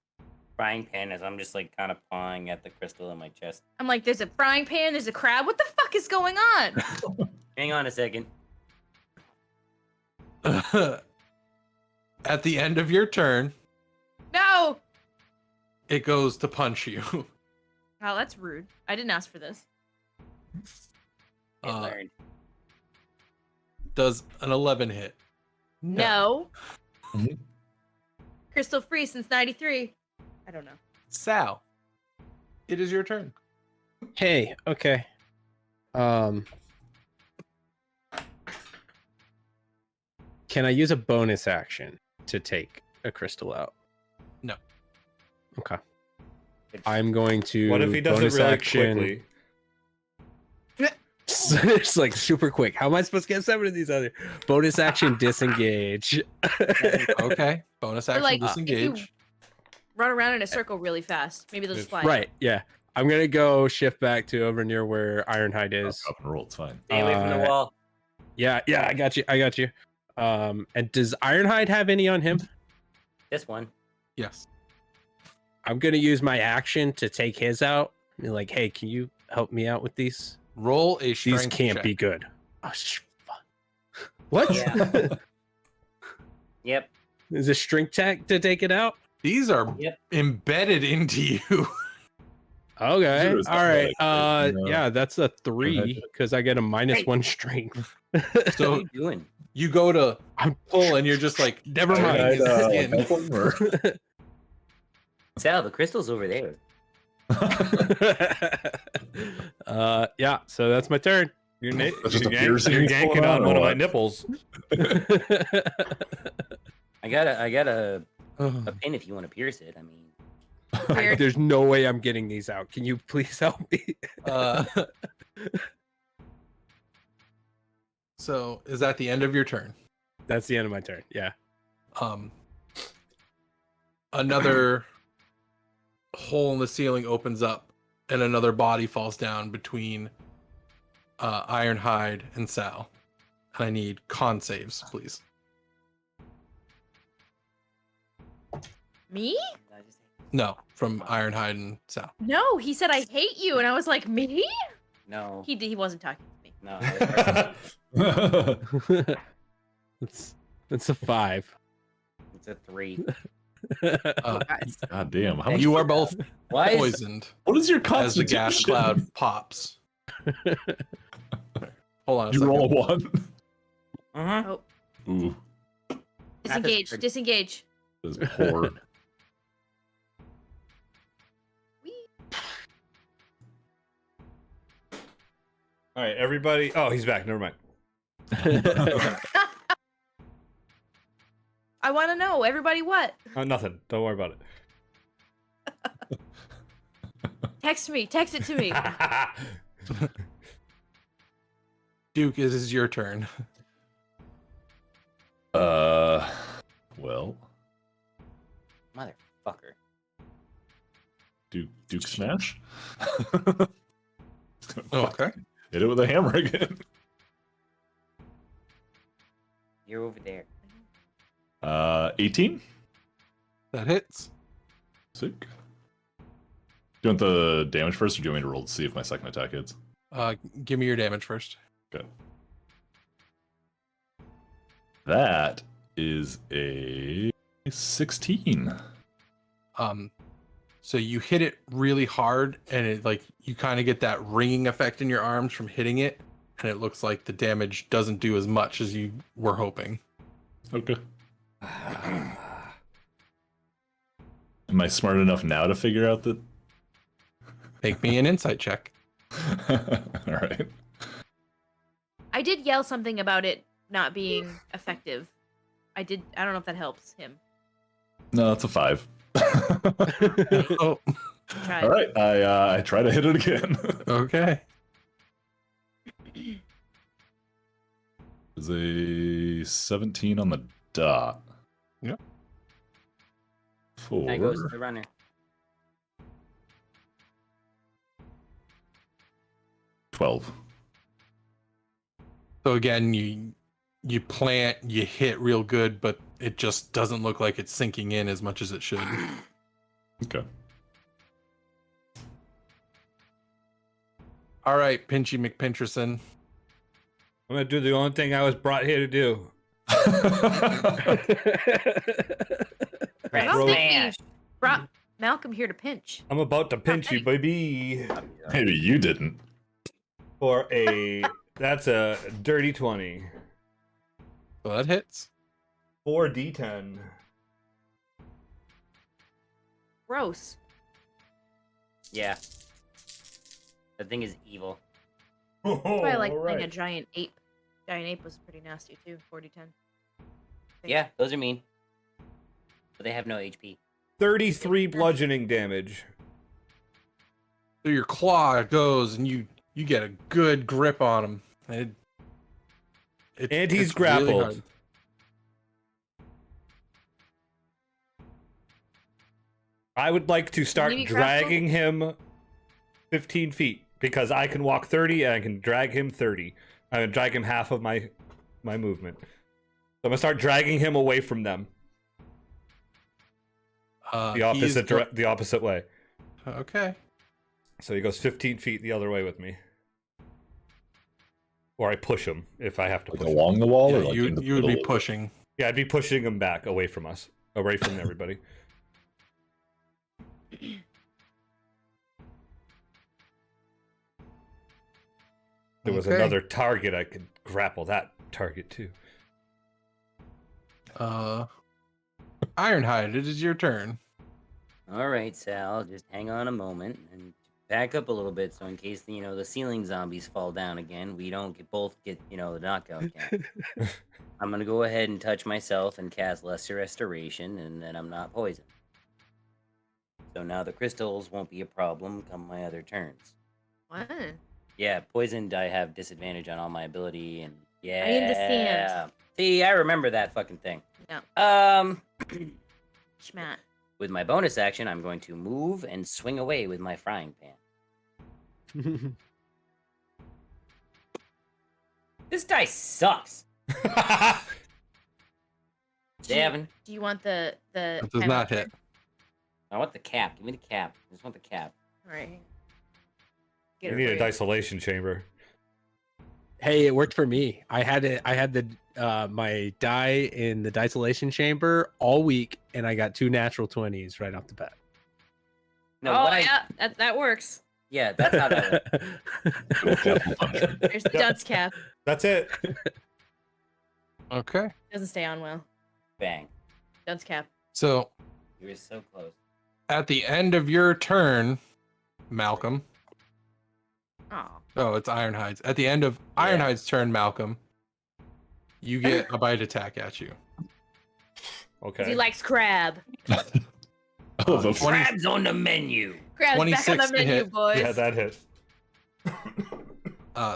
frying pan as I'm just like kind of pawing at the crystal in my chest. I'm like, there's a frying pan, there's a crab. What the fuck is going on? Hang on a second. At the end of your turn, No! it goes to punch you. Oh, that's rude. I didn't ask for this. It learned. Does an 11 hit? No. Crystal free since 93. I don't know. Sal, it is your turn. Hey, okay. Can I use a bonus action to take a crystal out? No. Okay. I'm going to. What if he does it bonus really action. quickly? It's like super quick. How am I supposed to get 7 of these other bonus action disengage? Okay. Bonus action like, disengage. Run around in a circle really fast. Maybe they'll just fly. Right, yeah. I'm gonna go shift back to over near where Ironhide is. Up and roll. It's fine. Stay away from the wall. Yeah, I got you. And does Ironhide have any on him? This one. Yes. I'm gonna use my action to take his out. Be like, hey, can you help me out with these? Roll a These strength can't check. be good. Oh, what? Yeah. Yep. Is a strength check to take it out? These are Yep. embedded into you. Okay. Zero is All not right. like, Yeah, that's a 3 ahead. because I get a -1 strength. What are So you doing? you go to I'm pull, and you're just like, never Ironhide mind. is skin. help him, or- Sal, the crystal's over there. Yeah, so that's my turn. You're, That's just a you're piercing yanking going on on, one or of my what? nipples. I got a pin if you want to pierce it. I mean, Weird. There's no way I'm getting these out. Can you please help me? So is that the end of your turn? That's the end of my turn. Yeah. Another hole in the ceiling opens up, and another body falls down between Ironhide and Sal. And I need con saves, please. Me? No, from Ironhide and Sal. No, he said I hate you, and I was like, me? no, He wasn't talking to me. no. I was- That's a 5. It's a 3. Guys. God damn. How much, You are both Why is poisoned what is your as the constitution? gas cloud pops. Hold on a You second. roll a 1. uh-huh. Ooh, Disengage. That's- Disengage. this is poor. Whee. All right, everybody. Oh, he's back. Never mind. I want to know. Everybody what? Nothing. Don't worry about Text me. Text it to me. it. Duke, this is your turn. Well, Motherfucker. Duke smash. Oh, okay. Hit it with a hammer again. You're over there. 18. That hits. Sick. Do you want the damage first, or do you want me to roll to see if my second attack hits? Give me your damage first. Okay. That is a 16. So you hit it really hard, and it like you kind of get that ringing effect in your arms from hitting it, and it looks like the damage doesn't do as much as you were hoping. Okay. Am I smart enough now to figure out that? Make me an insight check. All right. I did yell something about it not being effective. I don't know if that helps him. No, that's a 5. Oh, Try. All right. I try to hit it again. okay. It's a 17 on the dot. Yep. There goes 4. the runner. $12. So again, you plant, you hit real good, but it just doesn't look like it's sinking in as much as it should. Okay. All right, Pinchy McPinterson. I'm gonna do the only thing I was brought here to do. I don't think Smash. we brought Malcolm here to pinch. I'm about to pinch you, Okay. baby. Maybe you didn't. For that's a dirty 20. So that hits. 4d10. Gross. Yeah. That thing is evil. Oh, That's why I like playing a alright. giant ape. Giant ape was pretty nasty too. 40-10. Yeah, those are mean. But they have no HP. 33 bludgeoning damage. So your claw goes, and you get a good grip on him. And he's it's really grappled. hard. I would like to start Maybe grapple? dragging him 15 feet because I can walk 30 and I can drag him 30. I'm gonna drag him half of my movement. So I'm gonna start dragging him away from them. The opposite way. Okay. So he goes 15 feet the other way with me. Or I push him if I have to Like push him. along the wall, Yeah, or like in the you would be middle? pushing. Yeah, I'd be pushing him back away from us. Away from everybody. There was Okay. another target, I could grapple that target too. Ironhide, it is your turn. All right, Sal, just hang on a moment and back up a little bit, so in case the ceiling zombies fall down again, we don't both get the knockout again. I'm gonna go ahead and touch myself and cast Lesser Restoration, and then I'm not poisoned. So now the crystals won't be a problem come my other turns. What? Yeah, poisoned, I have disadvantage on all my ability, and yeah. understand. See, I remember that fucking thing. No. Schmat. With my bonus action, I'm going to move and swing away with my frying pan. This dice sucks. Davin, Do you want the It does not hit. I want the cap. Give me the cap. I just want the cap. All right. You Get it need for a you. disolation chamber. Hey, it worked for me. I had the my die in the disolation chamber all week, and I got 2 natural 20s right off the bat. No, Oh what yeah, that works. Yeah, that's how that works. There's the dunce cap. That's it. Okay. Doesn't stay on well. Bang. Dunce cap. So You were so close. at the end of your turn, Malcolm. Oh. Oh, it's Ironhide's. At the end of Ironhide's turn, Malcolm, you get a bite attack at you. Okay. He likes crab. Oh, the 20 Crabs on the menu. Crab's back on 26 the to menu, hit. boys. Yeah, that hit.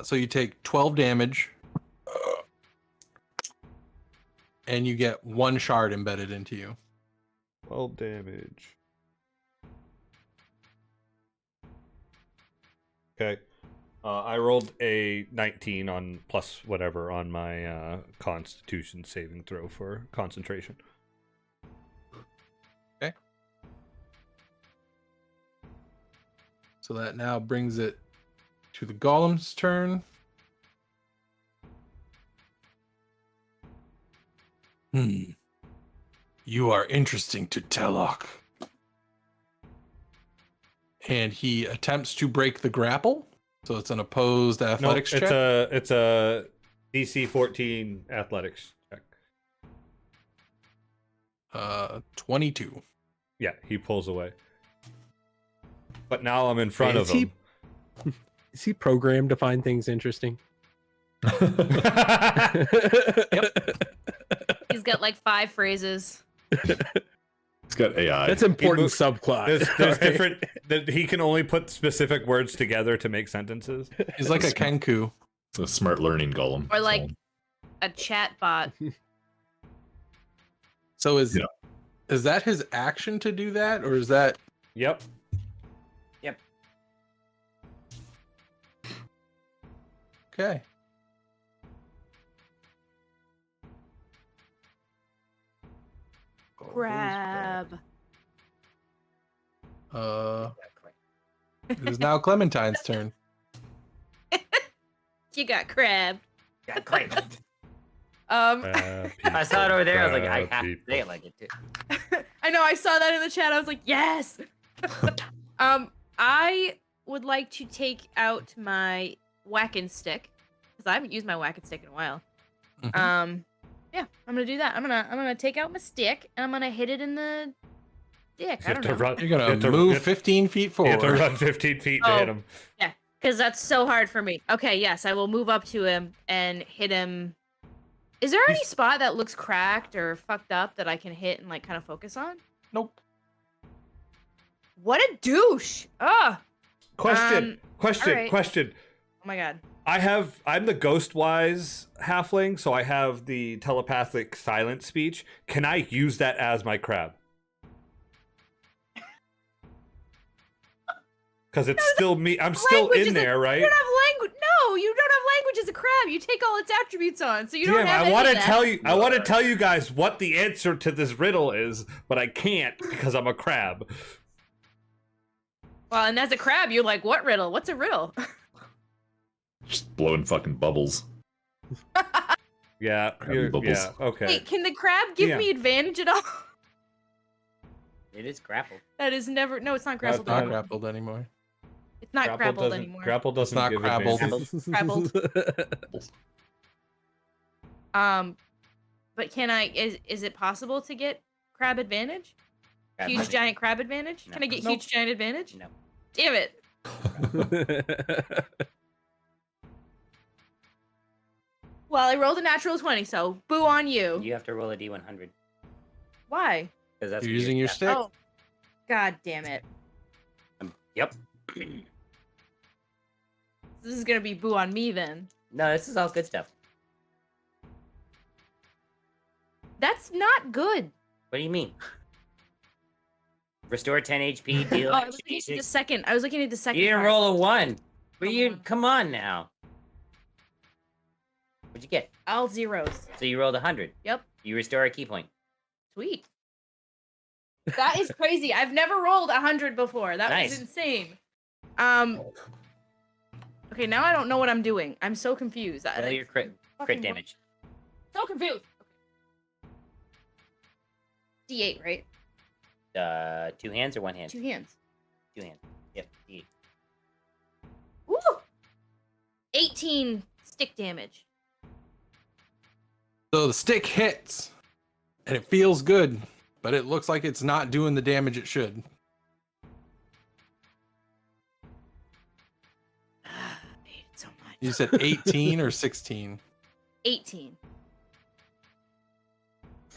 So you take 12 damage, and you get 1 shard embedded into you. 12 damage. Okay. I rolled a 19 on plus whatever on my Constitution saving throw for concentration. So that now brings it to the golem's turn. You are interesting to Telok. And he attempts to break the grapple. So it's an opposed No, athletics check. it's a DC 14 athletics check. 22. Yeah, he pulls away. But now I'm in front Wait, of is he- him. Is he programmed to find things interesting? He's got like 5 phrases. It's got AI. That's important moved- subplot. There's Alright. different that he can only put specific words together to make sentences. He's like a Kenku. It's a smart learning golem. Or like a chat bot. So is Yeah. is that his action to do that, or is that Yep. okay? Crab. It is now Clementine's turn. You got crab. Yeah, great. I I saw it over there. I was like, I have to say it like it too. I know, I saw that in the chat. I was like, yes. I would like to take out my whacking stick because I haven't used my whacking stick in a while. Mhm. Yeah, I'm gonna do that. I'm gonna take out my stick and I'm gonna hit it in the dick. I don't know. run. You're you gonna have to- move you have- 15 feet You have to forward. run 15 feet to Oh. hit him. Because that's so hard for me. Okay, yes, I will move up to him and hit him. Is there any spot that looks cracked or fucked up that I can hit and like kind of focus on? Nope. What a douche! Oh Question. alright. Question. my god. I'm the Ghostwise halfling, so I have the telepathic silent speech. Can I use that as my crab? Because it's still me. I'm still Language in is a- there, right? You don't have language. No, you don't have language as a crab. You take all its attributes on, so you don't Damn, have. I want to any of tell that. you. I want to tell you guys what the answer to this riddle is, but I can't because I'm a crab. Well, and as a crab, you're like, what riddle? What's a riddle? Just blowing fucking bubbles. Yeah. Crabby you're- bubbles. Yeah. Okay. Wait, can the crab give Yeah. me advantage at all? It is grappled. That is never. No, it's not It's grappled. not anymore. grappled anymore. It's not Grapple grappled doesn't- anymore. Grapple doesn't not give crabbled. advantage. But can I? Is it possible to get crab advantage? Crab Huge bunny. giant crab advantage? No. Can I get Nope. huge giant advantage? No. Damn it! Well, I rolled a natural 20, so boo on you. You have to roll a D100 Why? because that's You're what using your stick. Oh, god damn it! Yep. This is gonna be boo on me then. No, this is all good stuff. That's not good. What do you mean? Restore 10 HP. Deal. Oh, I was looking at the second. I was looking at the second. You didn't part. roll a 1. But Roll you one. come on now. What'd you get? All zeros. So you rolled 100. Yep. You restore a key point. Sweet. That is crazy. I've never rolled 100 before. That Nice. was insane. Okay, now I don't know what I'm doing. I'm so confused. Roll your crit fucking damage. So confused. D8, right? 2 hands or 1 hand? 2 hands. 2 hands. Yep. D8. Woo! 18 stick damage. So the stick hits, and it feels good, but it looks like it's not doing the damage it should. I hate it so much. You said 18 or 16? 18.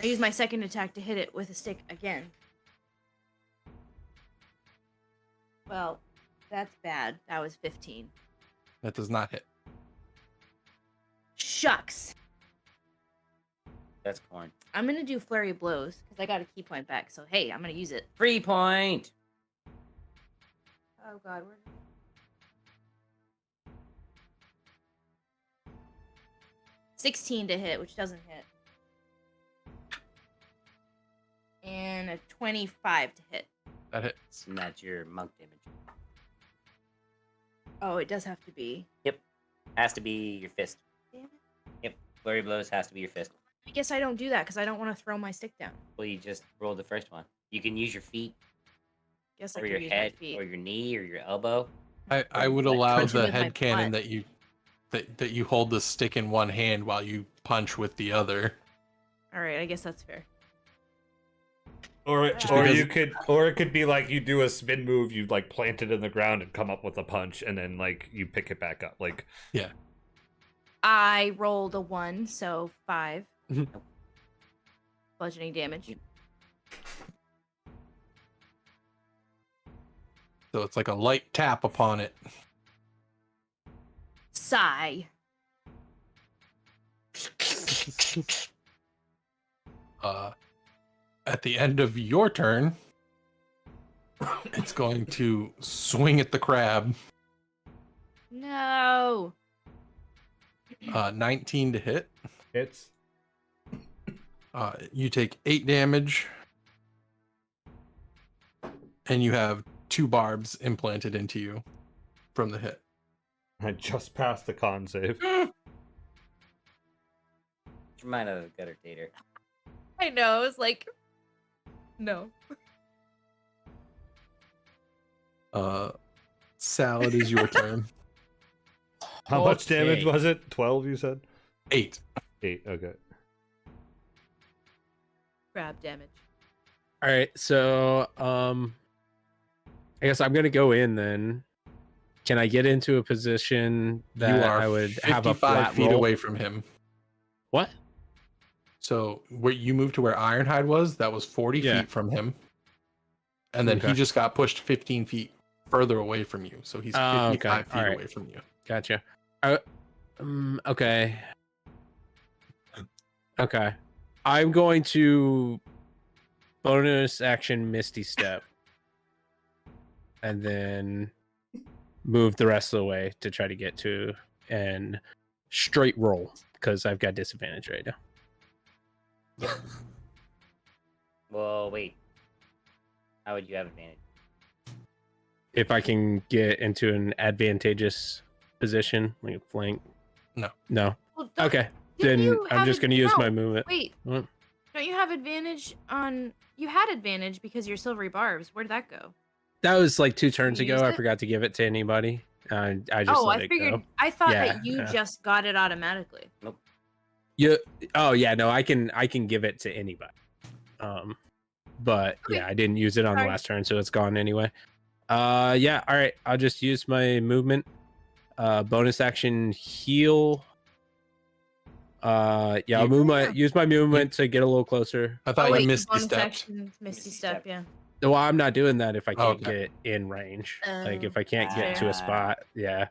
I use my second attack to hit it with a stick again. Well, that's bad. That was 15. That does not hit. Shucks. That's corn. I'm gonna do flurry of blows because I got a key point back. So hey, I'm gonna use it. 3 point. Oh god, where? 16 to hit, which doesn't hit. And a 25 to hit. That hits. And that's your monk damage. Oh, it does have to be. Has to be your fist. Damn it. Yep. Flurry blows has to be your fist. I guess I don't do that because I don't want to throw my stick down. Well, you just rolled the first one. You can use your feet Guess I or could your use head my feet. or your knee or your elbow. I would Like, allow punch him the with my head cannon butt. that you hold the stick in one hand while you punch with the other. All right, I guess that's fair. Or because- it could be like you do a spin move, you like plant it in the ground and come up with a punch, and then like you pick it back up. Like I rolled a 1, so 5 Mhm. bludgeoning damage. So it's like a light tap upon it. Sigh. At the end of your turn, it's going to swing at the crab. No. 19 to hit. it's You take 8 damage, and you have 2 barbs implanted into you from the hit. I just passed the con save. Remind of a gutter tater. I know. It's like, no. Saal, it is your turn. How much damage Okay. was it? 12, you said? 8. 8, okay. Crab damage. All right, so I guess I'm gonna go in then. Can I get into a position that You are I would have a 55 flat feet roll? away from him. What? So where you moved to where Ironhide was, that was 40 Yeah. feet from him. And then he Okay. just got pushed 15 feet further away from you. So he's Oh, 55 okay. feet All right. away from you. Gotcha. Okay. Okay. I'm going to bonus action Misty Step. And then move the rest of the way to try to get to and straight roll because I've got disadvantage right now. Well, wait. How would you have advantage? If I can get into an advantageous position, like a flank. No. No. Well, don't- Okay. didn't Then you I'm have just going to use no, my movement. Wait. What? Don't you have advantage on? You had advantage because you're silvery barbs. Where'd that go? That was like 2 turns You ago. used I it? forgot to give it to anybody. I just Oh, let I it figured. go. I thought Yeah, that you yeah. just got it automatically. You, oh yeah, no, I can give it to anybody. But Okay. yeah, I didn't use it on the Sorry. last turn, so it's gone anyway. Yeah, all right. I'll just use my movement. Bonus action heal. Yeah, I'll use my movement to get a little closer. I thought Oh, wait, you missed the bonus steps. action, Misty step. Yeah. Well, I'm not doing that if I can't Okay. get in range. Like Oh, if I can't get to fair. a spot, yeah.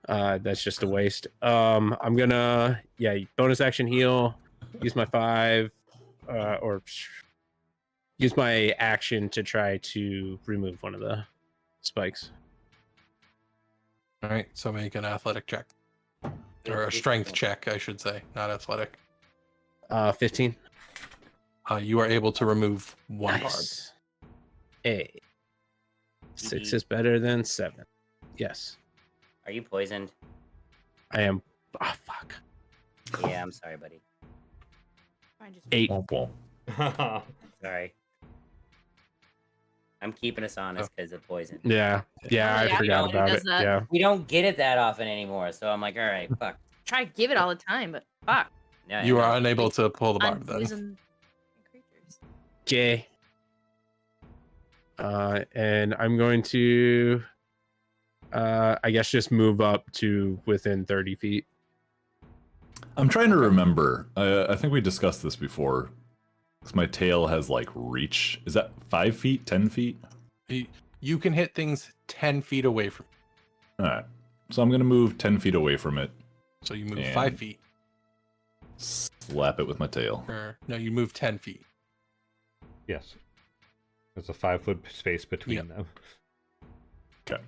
That's just a waste. I'm gonna bonus action heal, use my 5, or use my action to try to remove one of the spikes. All right. So make an athletic check. Or a strength check, I should say, not athletic. 15. You are able to remove 1 barb. Nice. 6 is better than 7. Yes, Are you poisoned? I am. Oh fuck. Yeah, I'm sorry, buddy. Fine, just 8. Womp womp. Sorry. I'm keeping us honest because of poison. Yeah, Oh, I yeah, forgot nobody about does it. that. Yeah. We don't get it that often anymore, so I'm like, all right, fuck. try to give it all the time, but fuck. Yeah, You yeah. are unable to pull the I'm barb then. poison creatures. Okay. And I'm going to, I guess, just move up to within 30 feet. I'm trying to remember. I think we discussed this before. 'Cause my tail has like reach. Is that 5 feet, 10 feet? You can hit things 10 feet away from. All right. So I'm gonna move 10 feet away from it. So you move And- 5 feet. Slap it with my tail. Or no, you move 10 feet. Yes. There's a 5-foot space between Yep. them. Okay.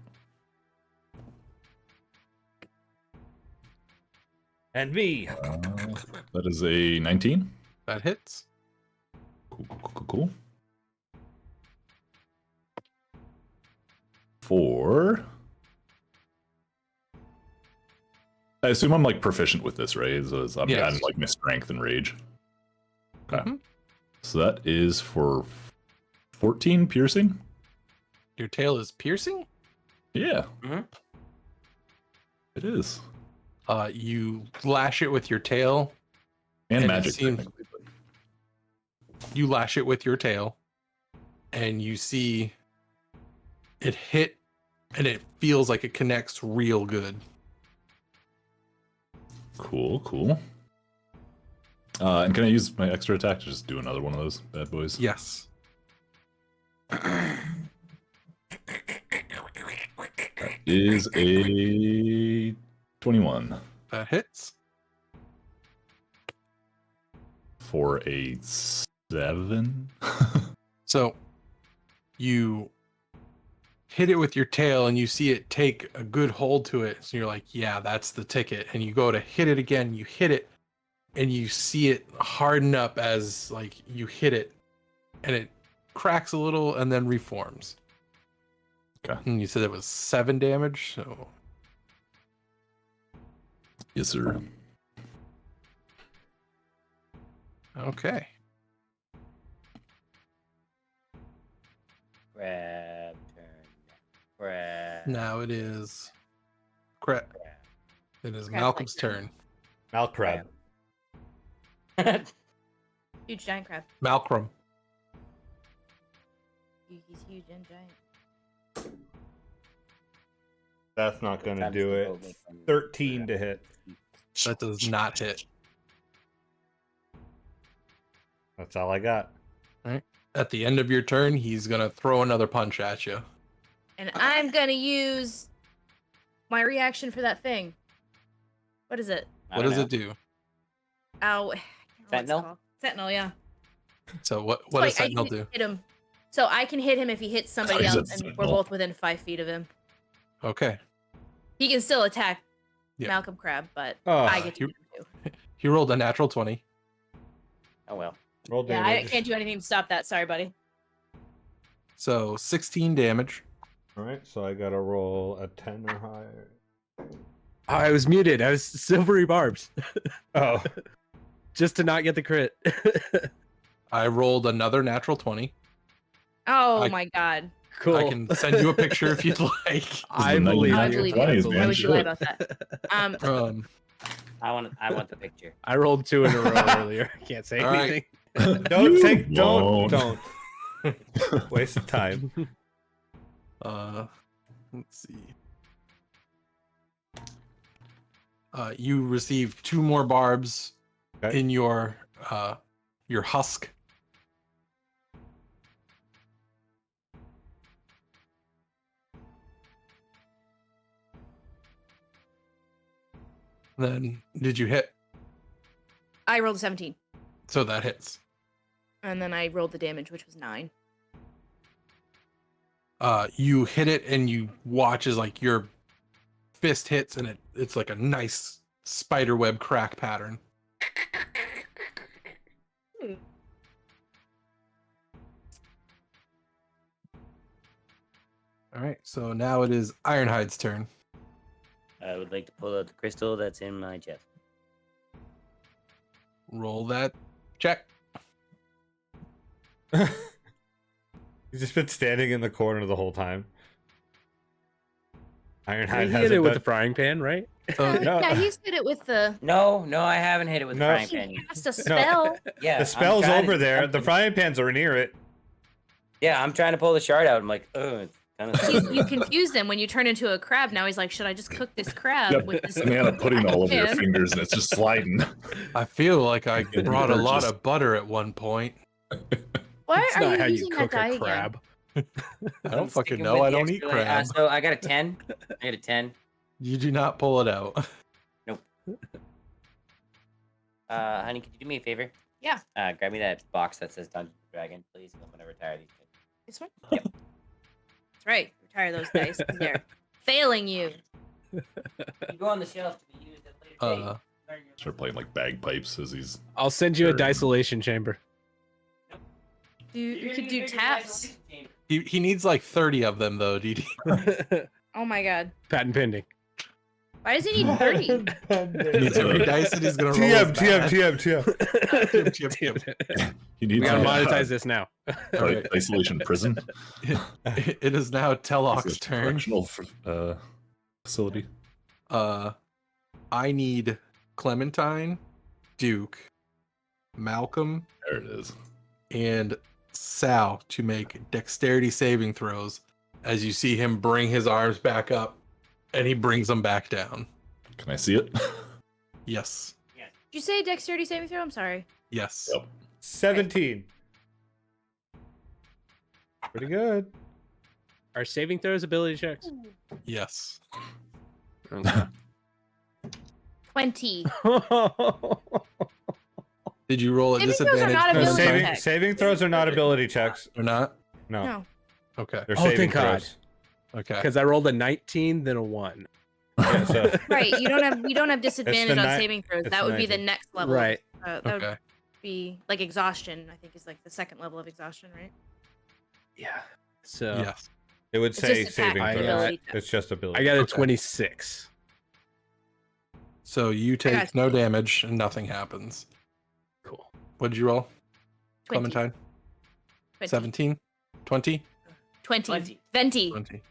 And me. That is a 19. That hits. Cool. 4. I assume I'm like proficient with this, right? So I'm Yes. like my strength and rage. Okay. Mhm. So that is for 14 piercing. Your tail is piercing? Yeah. It is. You lash it with your tail. And And it magic. seems- technically, but- You lash it with your tail, and you see it hit, and it feels like it connects real good. Cool, cool. And can I use my extra attack to just do another one of those bad boys? Yes. Is a 21 That hits. for a 7. So you hit it with your tail, and you see it take a good hold to it. So you're like, yeah, that's the ticket. And you go to hit it again, you hit it, and you see it harden up as like you hit it, and it cracks a little and then reforms. Okay. And you said it was 7 damage, so Yes, sir. okay. Crab turn. Crab. Now it is crap. It is Crab's Malcolm's like- turn. Malcrab. Huge giant crab. Malcolm. He's huge and giant. That's not gonna Sometimes do they it. go make them- 13 to hit. That does not hit. That's all I got. At the end of your turn, he's gonna throw another punch at you. And I'm gonna use my reaction for that thing. What is it? I What don't does know. it do? Ow. I can't remember what it's Sentinel? called. Sentinel, yeah. So what So does I Sentinel can do? hit him. So I can hit him if he hits somebody He's a else, and we're Sentinel. both within 5 feet of him. Okay. He can still attack Yeah. Malcolm Crab, but Oh, I get to you- hit him too. He rolled a natural 20. Oh well. Roll Yeah, I damage. can't do anything to stop that. Sorry, buddy. So 16 damage. All right, so I gotta roll a 10 or higher. I was muted. I was silvery barbs Oh, just to not get the crit. I rolled another natural 20. Oh I- my god. Cool. I can send you a picture if you'd like. I the believe I night- you. believe I you. 20s, believe man. Why would you lie Shit. about that? I want the picture. I rolled 2 in a row earlier. I can't say All right. anything. don't won't. waste of time. Let's see. You receive 2 more barbs Okay. in your husk. Then did you hit? I rolled a 17. So that hits. And then I rolled the damage, which was 9. You hit it and you watch as like your fist hits and it's like a nice spider web crack pattern. All right, so now it is Ironhide's turn. I would like to pull out the crystal that's in my chest. Roll that check. He's just been standing in the corner the whole time. Ironhide He has hit it with done- the frying pan, right? So No. Yeah, he's did it with the. No, I haven't hit it with No. the frying He pan yet. cast a spell. Yeah, The I'm spell's trying to over do there. The something. frying pans are near it. Yeah, I'm trying to pull the shard out. I'm like, oh, it's kind of. You confused him when you turn into a crab. Now he's like, should I just cook this crab Yep. with this? Banana pudding all over your pan? fingers and it's just sliding. I feel like I Good brought a lot purchase. of butter at one point. Why It's are not you how you using that cook die a again? crab. I I'm don't fucking sticking know. with I the don't eat extra- crab. So I got a 10. I got a 10. You do not pull it out. Honey, could you do me a favor? Yeah. Grab me that box that says Dungeons and Dragons, please. I'm gonna retire these things. This one? Yep. That's right. Retire those dice 'cause they're failing you. You go on the shelf to be used at a later date. Start playing like bagpipes as he's. I'll send you a Sure. disolation chamber. You could do taps. He needs like 30 of them though, DD. Oh my god. Patent pending. Why does he need 30? He needs every dice that he's gonna roll. TM, is TM, bad. TM, TM. He We needs gotta a, monetize this now. Alright. isolation prison. It is now Telok's turn. Correctional facility. I need Clementine, Duke, Malcolm, There it is. and Saal to make dexterity saving throws as you see him bring his arms back up and he brings them back down. Can I see it? Yes. Did you say dexterity saving throw? I'm sorry. Yes. Yep. 17. Pretty good. Are saving throws ability checks? Yes. Okay. 20. Did you roll a Saving throws are disadvantage? not No, ability Clementine? checks. saving throws are not ability checks. Or not? No, No. Okay. they're Oh, saving thank God. throws. Okay. Because I rolled a 19, then a 1. Yeah, so Right. You don't have disadvantage on saving throws. it's That would be the 19. next level. Right. That Okay. would be like exhaustion. I think is like the second level of exhaustion, right? Yeah. So Yes. it would It's say just attack saving I throws. ability check. It's just ability. I got a Okay. 26. So you got take no you. damage and nothing happens. Cool. What did you roll? 20. Clementine? 20. 17? 20? 20. 20. 20.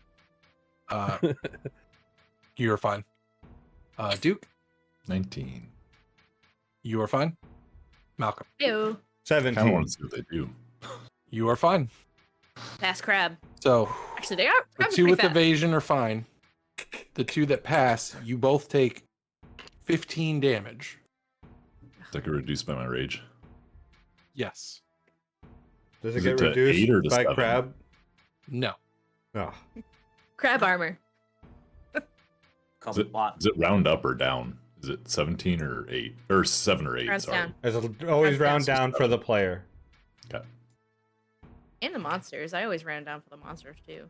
You're fine. Duke, 19. you are fine. Malcolm, Ew. I kind of 17. want to see what they do. you are fine. Fast crab. So Actually, they are. the Crabs are two pretty with fast. evasion are fine. The two that pass, you both take 15 damage. Does I get reduced by my rage? Yes. Does it Is get it to reduced 8 or to by 7? crab? No. No. Crab armor. Does it round up or down? Is it 17 or 8? Or 7 or 8? Rounds Sorry. down. It'll always Rounds round down for the player. Okay. And the monsters. I always round down for the monsters too.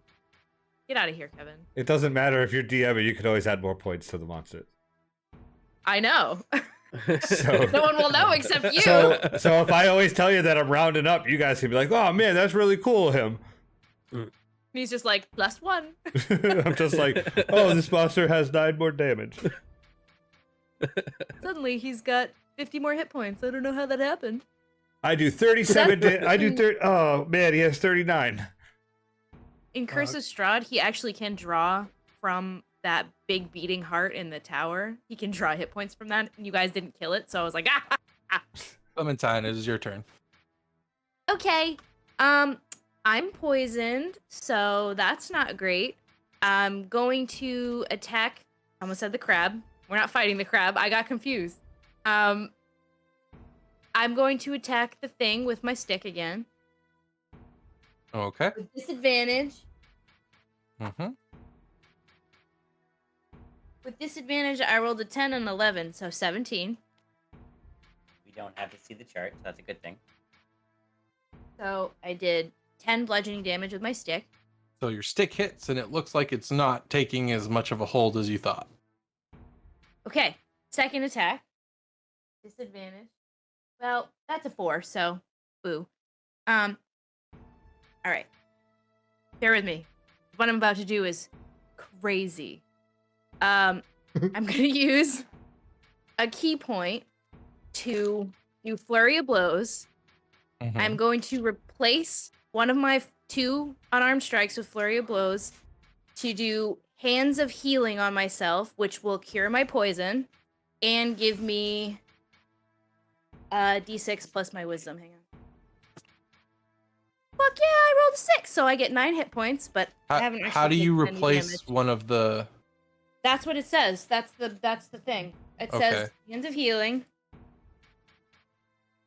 Get out of here, Kevin. It doesn't matter if you're DM, you could always add more points to the monsters. I know. So, No one will know except you. so if I always tell you that I'm rounding up, you guys can be like, "Oh man, that's really cool of him." He's just like +1. I'm just like, "Oh, this monster has 9 more damage." Suddenly he's got 50 more hit points. I don't know how that happened. I do 37. I do 30. Oh man, he has 39. In Curse of Strahd, he actually can draw from that big beating heart in the tower. He can draw hit points from that. And you guys didn't kill it, so I was like, ah. Clementine, it is your turn. Okay. I'm poisoned, so that's not great. I'm going to attack. I almost said the crab. We're not fighting the crab. I got confused. I'm going to attack the thing with my stick again. Okay. With disadvantage. Mm-hmm. With disadvantage, I rolled a 10 and 11, so 17. We don't have to see the chart, so that's a good thing. So I did 10 bludgeoning damage with my stick. So your stick hits, and it looks like it's not taking as much of a hold as you thought. Okay, second attack. Disadvantage. Well, that's a 4, so boo. All right. Bear with me. What I'm about to do is crazy. I'm gonna use a key point to do flurry of blows. Mhm. I'm going to replace one of my 2 unarmed strikes with flurry of blows to do hands of healing on myself, which will cure my poison and give me a d6 plus my wisdom. Hang on. Fuck yeah, I rolled a 6, so I get 9 hit points, but I haven't actually How do you taken any replace damage. one of the... That's what it says. That's the thing. It says Okay. hands of healing.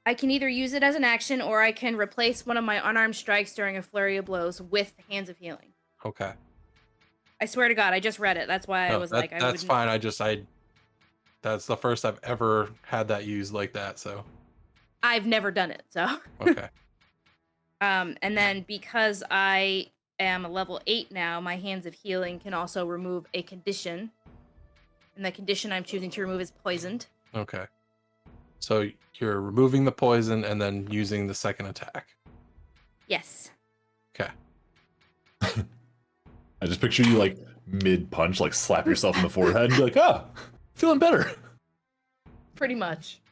I can either use it as an action or I can replace one of my unarmed strikes during a flurry of blows with hands of healing. Okay. I swear to God, I just read it. That's why I No, was that- like, I that's wouldn't. fine. That's the first I've ever had that used like that, so... I've never done it, so. Okay. And then because I am a level 8 now, my hands of healing can also remove a condition. And the condition I'm choosing to remove is poisoned. Okay. So you're removing the poison and then using the second attack. Yes. Okay. I just picture you like mid punch, like slap yourself in the forehead and be like, ah, feeling better. Pretty much.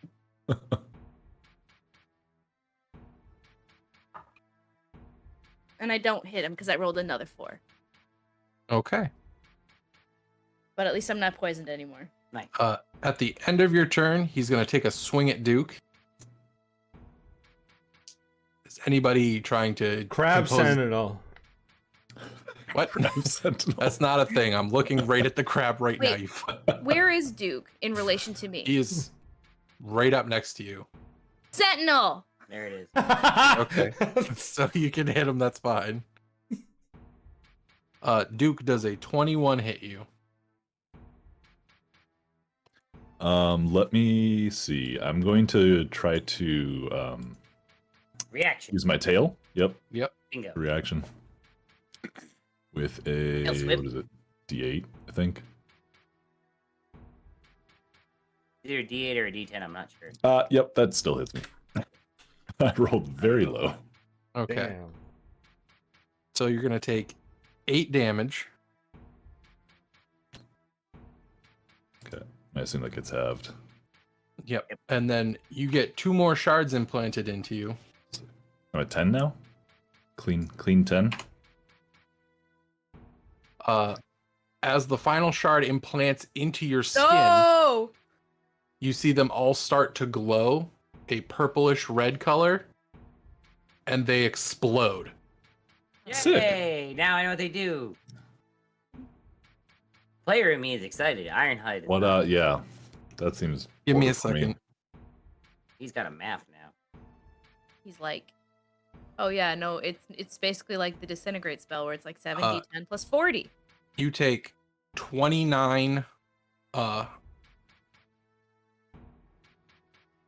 And I don't hit him because I rolled another 4. Okay. but at least I'm not poisoned anymore. Nice. At the end of your turn, he's going to take a swing at Duke. Is anybody trying to Crab compose- Sentinel. What? Sentinel. That's not a thing. I'm looking right at the crab right now. Wait. You. Where is Duke in relation to me? He is right up next to you. Sentinel. There it is. Okay. So you can hit him. That's fine. Duke, does a 21 hit you? Let me see. I'm going to try to Reaction. use my tail. Yep, Bingo. reaction. With a Tail swift. what is it? D8, I think. Either a D8 or a D10, I'm not sure. Yep, that still hits me. I rolled very low. Okay. Damn. So you're going to take 8 damage. Okay, I assume that gets halved. Yep. And then you get 2 more shards implanted into you. I'm at 10 now. Clean 10. As the final shard implants into your skin, No. you see them all start to glow a purplish red color, and they explode. Sick. Yay! Now I know what they do. Player in me is excited. Ironhide. is What? not. Yeah, that seems. Give me a horrible for second. He's got a math now. He's like, oh yeah, no, it's basically like the disintegrate spell where it's like 7d10 plus 40. You take 29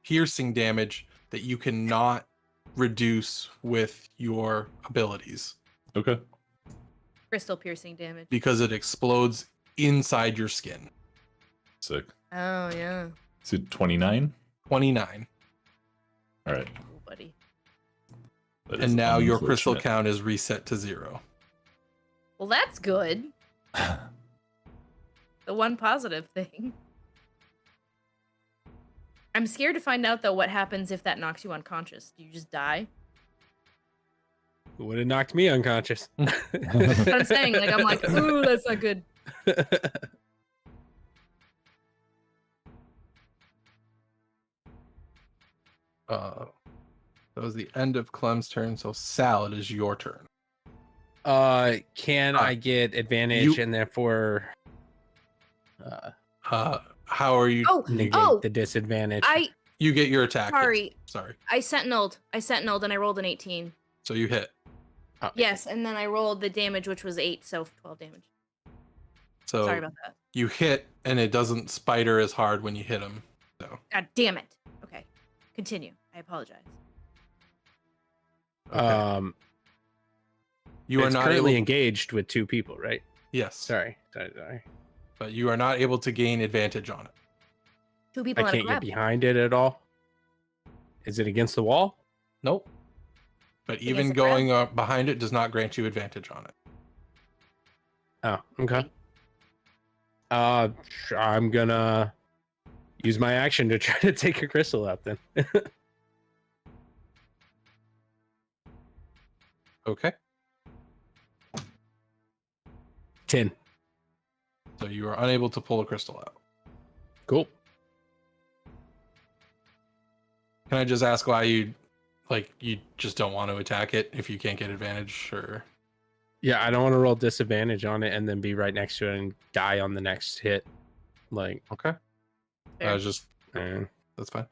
piercing damage that you cannot reduce with your abilities Okay. Crystal piercing damage. because it explodes inside your skin. Sick. Oh yeah. So 29. 29. All right. Oh, buddy. That is And now your crystal unfortunate. count is reset to 0. Well, that's good. The one positive thing. I'm scared to find out though what happens if that knocks you unconscious. Do you just die? Would have knocked me unconscious. That's what I'm saying. Like I'm like, ooh, that's not good. That was the end of Clem's turn, so Saal, it is your turn. Can I get advantage and therefore How are you? Oh, negate the disadvantage? You get your attack. hit. sorry. Sorry. I sentineled and I rolled an 18. So you hit. Yes, and then I rolled the damage, which was 8, so 12 damage. So Sorry about that. you hit, and it doesn't spider as hard when you hit him. So God damn it. Okay. Continue. I apologize. okay. You are it's not currently able. engaged with 2 people, right? Yes, Sorry. but you are not able to gain advantage on it. 2 people I on a can't get crab. behind it at all. Is it against the wall? Nope. But Against even the crab? going behind it does not grant you advantage on it. Oh, okay. I'm gonna use my action to try to take a crystal out then. Okay. 10. So you are unable to pull a crystal out. Cool. Can I just ask why you just don't want to attack it if you can't get advantage, or? Yeah, I don't want to roll disadvantage on it and then be right next to it and die on the next hit. Like, Okay. Fair. I was just eh. that's fine.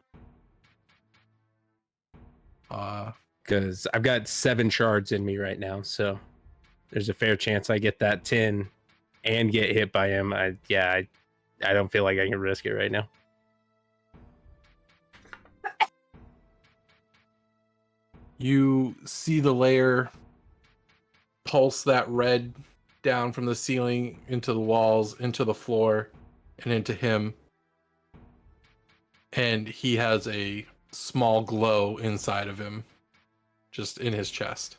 Because I've got 7 shards in me right now, so there's a fair chance I get that 10 and get hit by him. I don't feel like I can risk it right now. You see the layer pulse that red down from the ceiling into the walls, into the floor, and into him. And he has a small glow inside of him, just in his chest.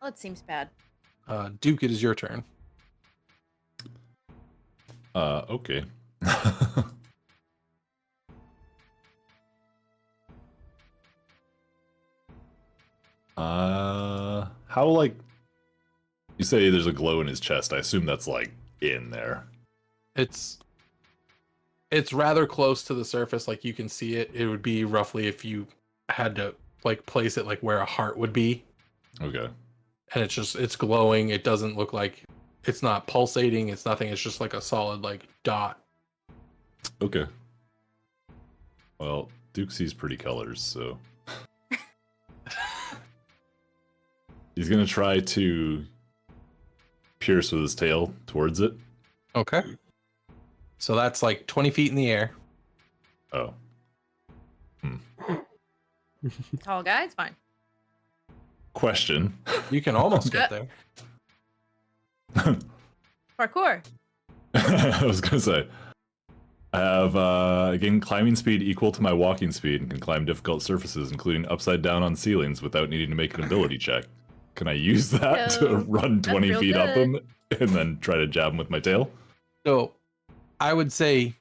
Well, it seems bad. Duke, it is your turn. Okay. How, like, you say there's a glow in his chest? I assume that's like in there. It's rather close to the surface, like you can see it. It would be roughly if you had to like place it like where a heart would be. Okay. And it's glowing. It doesn't look like, it's not pulsating, it's nothing, it's just like a solid like dot. Okay. Well, Duke sees pretty colors, so he's gonna try to pierce with his tail towards it. Okay. So that's like 20 feet in the air. Oh. Tall guy, it's fine. Question. You can almost get there. Parkour. I was gonna say, I have again climbing speed equal to my walking speed and can climb difficult surfaces, including upside down on ceilings, without needing to make an ability check. Can I use that to So, run 20 real feet up good. him and then try to jab him with my tail? So I would say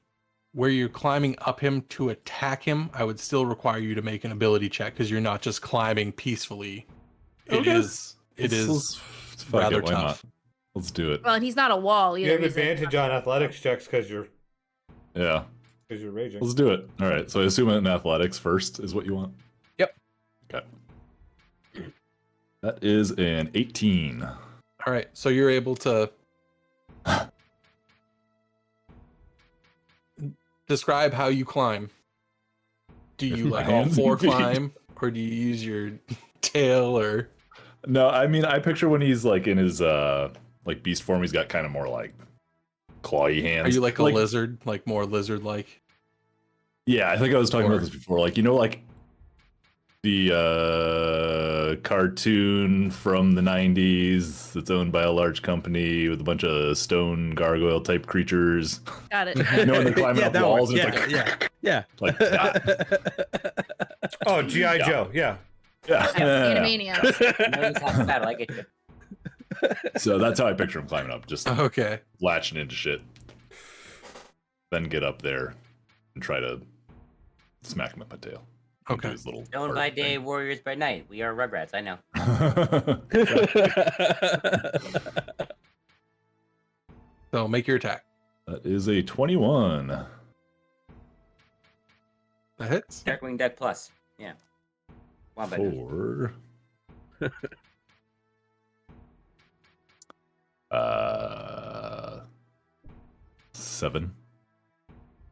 where you're climbing up him to attack him, I would still require you to make an ability check because you're not just climbing peacefully. It Okay. is Let's fuck rather it, why tough. not? Let's do it. Well, and he's not a wall You either. have is he? advantage on athletics checks because you're Yeah, raging. let's do it. All right, so I assume in athletics first is what you want? Yep. Okay. That is an 18. All right, so you're able to describe how you climb. Do you like all Hands four and feet. climb, or do you use your tail, or No, I mean, I picture when he's like in his like beast form, he's got kind of more like clawy hands. are you like a lizard, like more lizard-like? Yeah, I think I was talking Or- about this before. Like, you know, like the cartoon from the 90s that's owned by a large company with a bunch of stone gargoyle type creatures. Got it. You know, when they're climbing Yeah, up that walls one. and it's Yeah, like, yeah. like that. Oh, G.I. Joe, yeah. Yeah. Animania. Millions half the battle. I get you. So that's how I picture him climbing up, just Okay. latching into shit. Then get up there and try to smack him with my tail. Do Okay. his little Stone heart by day, thing. warriors by night. We are Rugrats. I know. So make your attack. That is a 21. That hits. Darkwing Duck Plus. Yeah. Wombat. For 7.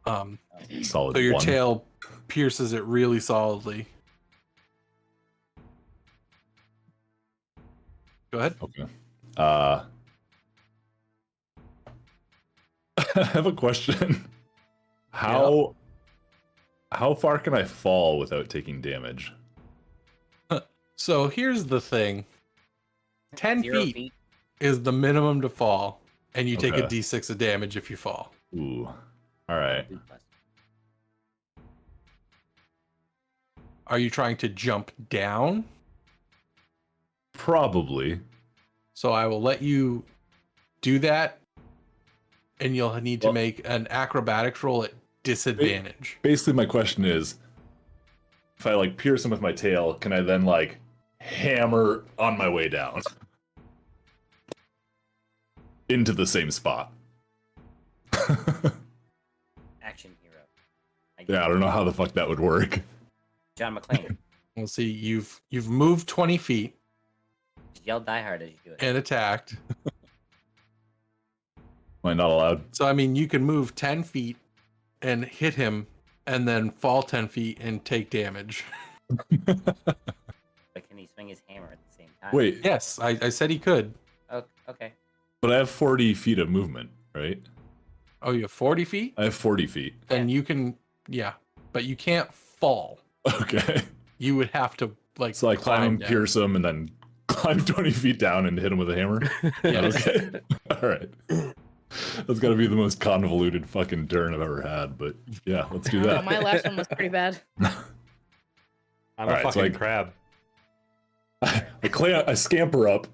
Solid So your 1. tail pierces it really solidly. Go ahead. Okay. I have a question. How far can I fall without taking damage? So here's the thing. 10 0 feet is the minimum to fall, and you take a Okay. d6 of damage if you fall. Ooh. All right. Are you trying to jump down? Probably. So I will let you do that, and you'll need to Well- make an acrobatics roll at disadvantage. Basically, my question is, if I like pierce him with my tail, can I then like hammer on my way down into the same spot? Action hero. Yeah, I don't know how the fuck that would work. John McClane. We'll see. You've moved 20 feet Just yell Die Hard as you do it. and attacked. Am I not allowed? So I mean, you can move 10 feet and hit him, and then fall 10 feet and take damage. But can he swing his hammer at the same time? Wait, Yes, I said he could. Oh, okay. but I have 40 feet of movement, right? Oh, you have 40 feet? I have 40 feet. Then you can, yeah, but you can't fall. Okay. You would have to like. So I climb, down. pierce him, and then climb 20 feet down and hit him with a hammer? Yes. Okay. All right. That's got to be the most convoluted fucking turn I've ever had, but yeah, let's do that. My last one was pretty bad. I'm Alright, a so fucking I- crab. I scamper up,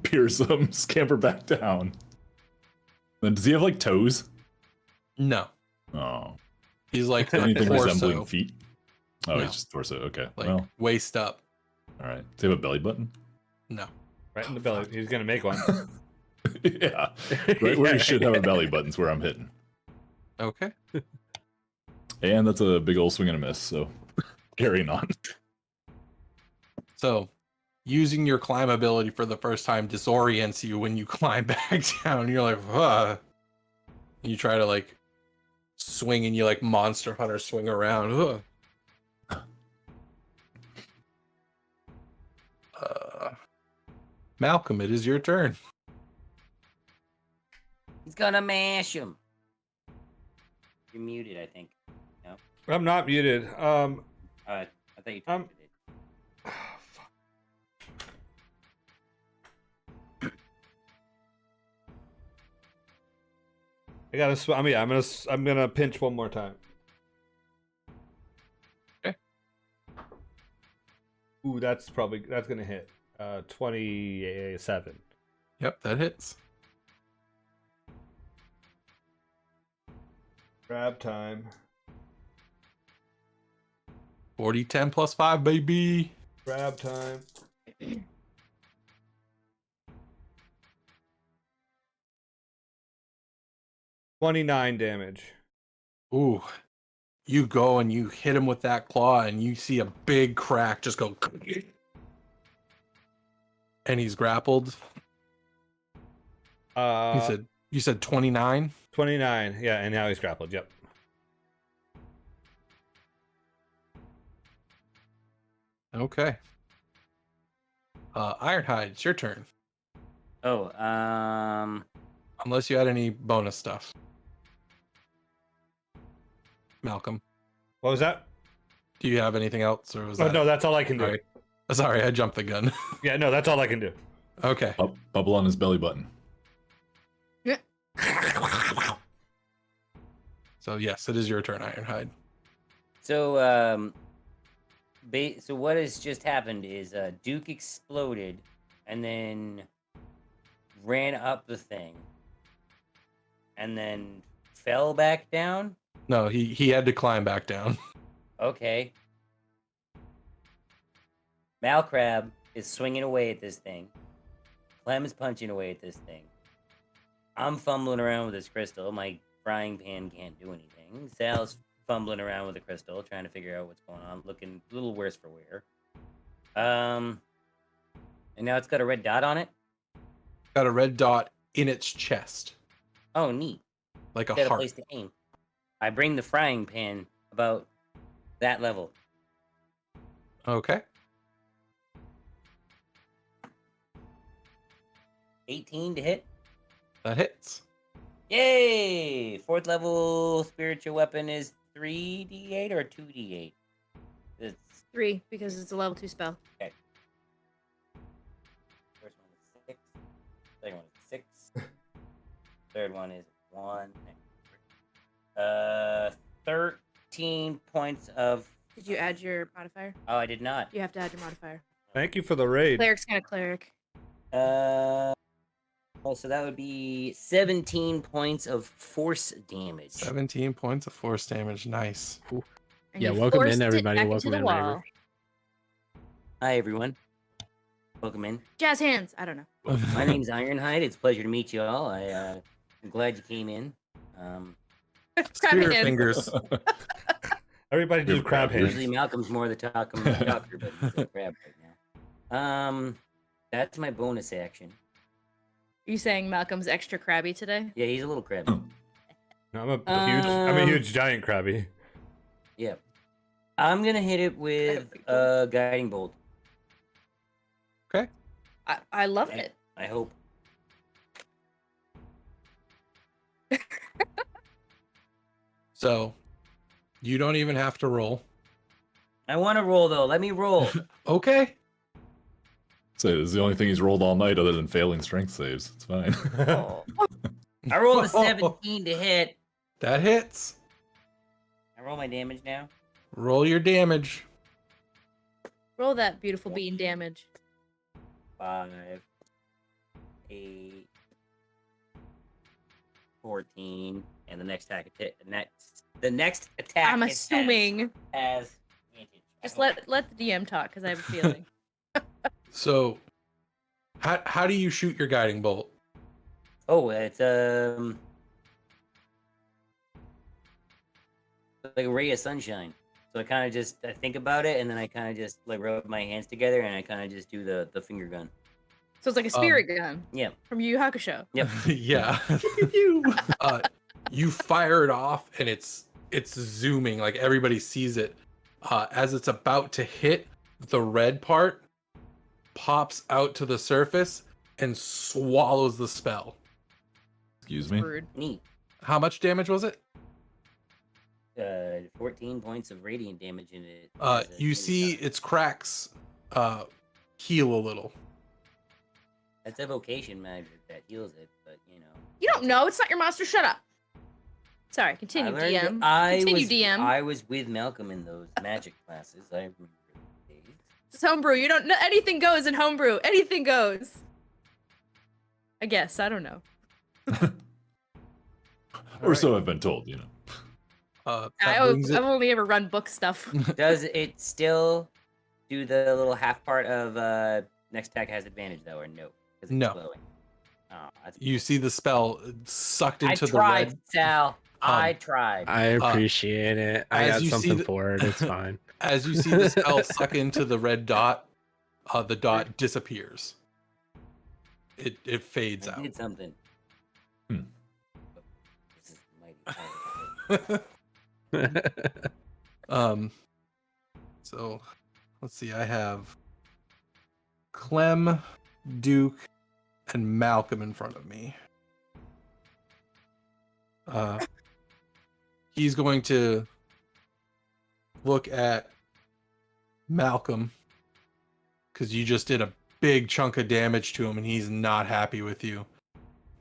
pierce him, scamper back down. Then does he have like toes? No, Oh, he's like anything resembling torso, feet? Oh, No. he's just torso. Okay. like Well, waist up. all right. Does he have a belly button? No, Right in the belly. He's gonna make one. Yeah. Right where he should have a belly button's where I'm hitting. Okay. And that's a big old swing and a miss, so carrying on. So, using your climb ability for the first time disorients you when you climb back down. You're like, ah. You try to like swing and you like Monster Hunter swing around. Ugh. Malcolm, it is your turn. He's gonna mash him. You're muted, I think. No? I'm not muted. I thought you Um, muted it. I gotta. I'm gonna pinch one more time. Okay. Ooh, that's gonna hit. 27. Yep, that hits. Grab time. 40, 10 plus 5, baby. Grab time. $29 damage. Ooh. You go and you hit him with that claw and you see a big crack just go. And he's grappled. You said 29? 29. Yeah, and now he's grappled. Yep. Okay. Ironhide, it's your turn. Oh, Unless you had any bonus stuff. Malcolm, What was that? do you have anything else, or was Oh that? no, that's all I can do. Sorry. Sorry, I jumped the gun. Yeah, no, that's all I can do. Okay. Bubble on his belly button. So yes, it is your turn, Ironhide. so so what has just happened is Duke exploded and then ran up the thing and then fell back down. No, he had to climb back down. Okay. Malcrab is swinging away at this thing. Clem is punching away at this thing. I'm fumbling around with this crystal. My frying pan can't do anything. Sal's fumbling around with the crystal, trying to figure out what's going on, looking a little worse for wear. And now it's got a red dot on it. Got a red dot in its chest, Oh, neat. like a Got a heart. place to aim. I bring the frying pan about that level. Okay. 18 to hit. That hits. Yay! 4th level spiritual weapon is 3d8 or 2d8? It's 3, because it's a level 2 spell. first one is 6. Second one is 6. Third one is 1. 13 points of. Did you add your modifier? Oh, I did not. You have to add your modifier. Thank you for the raid. Cleric's gonna cleric. So that would be 17 points of force damage. 17 points of force damage. Nice. Ooh. And Yeah, you welcome in, forced it everybody. back Welcome into in, the Raver. wall. Hi, everyone. Welcome in. Jazz hands. I don't know. My name's Ironhide. It's a pleasure to meet you all. I'm glad you came in. Crab Spear hands. fingers. Everybody do You're crab crab hands. Usually Malcolm's more the talker, but he's a crab right now. That's my bonus action. You saying Malcolm's extra crabby today? Yeah, he's a little crabby. No, I'm a huge giant crabby. Yeah. I'm gonna hit it with a guiding bolt. Okay. I love it. I hope. So, you don't even have to roll. I want to roll though. Let me roll. Okay. So this is the only thing he's rolled all night other than failing strength saves. It's fine. Oh. I rolled a 17 to hit. That hits. I roll my damage now. Roll your damage. Roll that beautiful bean damage. 5, 8, 14, and the next attack. The next attack. I'm is assuming. as Just let the DM talk, because I have a feeling. So, how do you shoot your guiding bolt? Oh, it's like a ray of sunshine. So I kind of just I think about it, and then I kind of just like rub my hands together, and I kind of just do the finger gun. So it's like a spirit gun Yeah. from Yu Yu Hakusho. Yep. Yeah. You fire it off, and it's zooming, like everybody sees it. As it's about to hit, the red part pops out to the surface and swallows the spell. Excuse me. Rude. Neat. How much damage was it? 14 points of radiant damage in it. You see its cracks heal a little. That's evocation magic that heals it, but you know. You don't know. It's not your monster. Shut up. Sorry. Continue, DM. Continue, DM. I was with Malcolm in those magic classes. I remember the days. It's homebrew. You don't know. Anything goes in homebrew. Anything goes. I guess. I don't know. Or so I've been told, you know. I've only ever run book stuff. Does it still do the little half part of next attack has advantage though, or no? 'Cause it's No. glowing. Oh, that's You see the spell sucked into I the tried, red. Sal. I tried. I appreciate it. I as got you see something the- for it. It's fine. As you see the spell suck into the red dot, the dot disappears. It fades I out. did something. Hmm. This is mighty powerful. So let's see. I have Clem, Duke, and Malcolm in front of me. He's going to look at Malcolm because you just did a big chunk of damage to him, and he's not happy with you.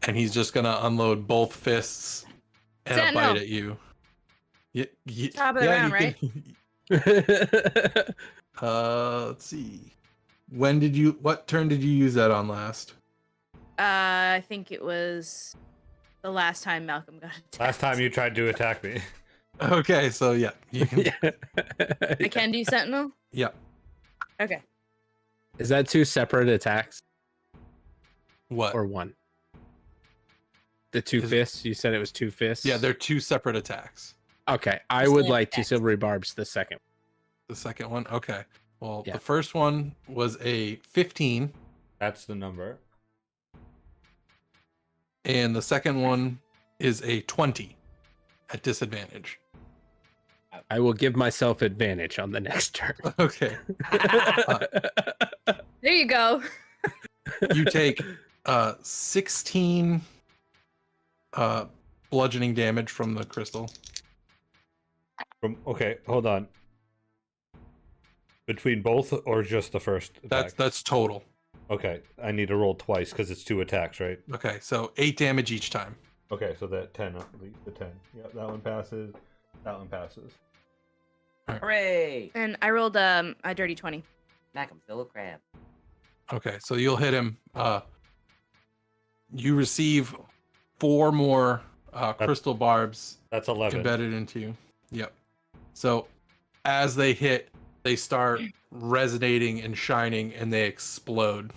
And he's just gonna unload both fists and a Sentinel. bite at you. Top of the round, right? Let's see. What turn did you use that on last? I think it was the last time Malcolm got attacked. Last time you tried to attack me. Okay, so yeah, you can, I can do Sentinel? yeah. Okay. Is that two separate attacks What? or one? The two Is it- fists? You said it was two fists? Yeah, they're two separate attacks. Okay, I Just would like like two attacks. silvery barbs the second. The second one, okay. Well, Yeah. the first one was a 15, That's the number. and the second one is a 20 at disadvantage. I will give myself advantage on the next turn. Okay. There you go. You take 16 bludgeoning damage from the crystal. Okay, hold on. Between both or just the first attack? That's total. Okay, I need to roll twice because it's two attacks, right? Okay, so 8 damage each time. Okay, so that 10, the 10. Yeah, that one passes. That one passes. Hooray! And I rolled a dirty 20. Malcolm, fill a crab. Okay, so you'll hit him. You receive 4 more crystal barbs That's 11. embedded into you. Yep. So as they hit, they start resonating and shining, and they explode.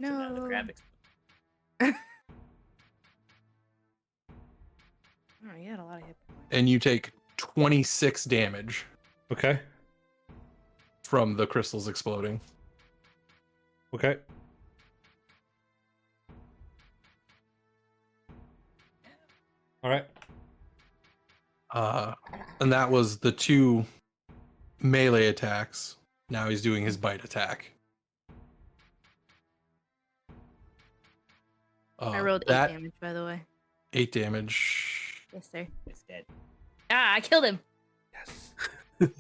So now the No. crab Oh, you had a lot of hit points. And you take 26 damage Okay. from the crystals exploding. Okay. All right. And that was the 2 melee attacks. Now he's doing his bite attack. I rolled 8 that damage, by the way. 8 damage. Yes, sir. It's dead. Ah, I killed him. Yes. You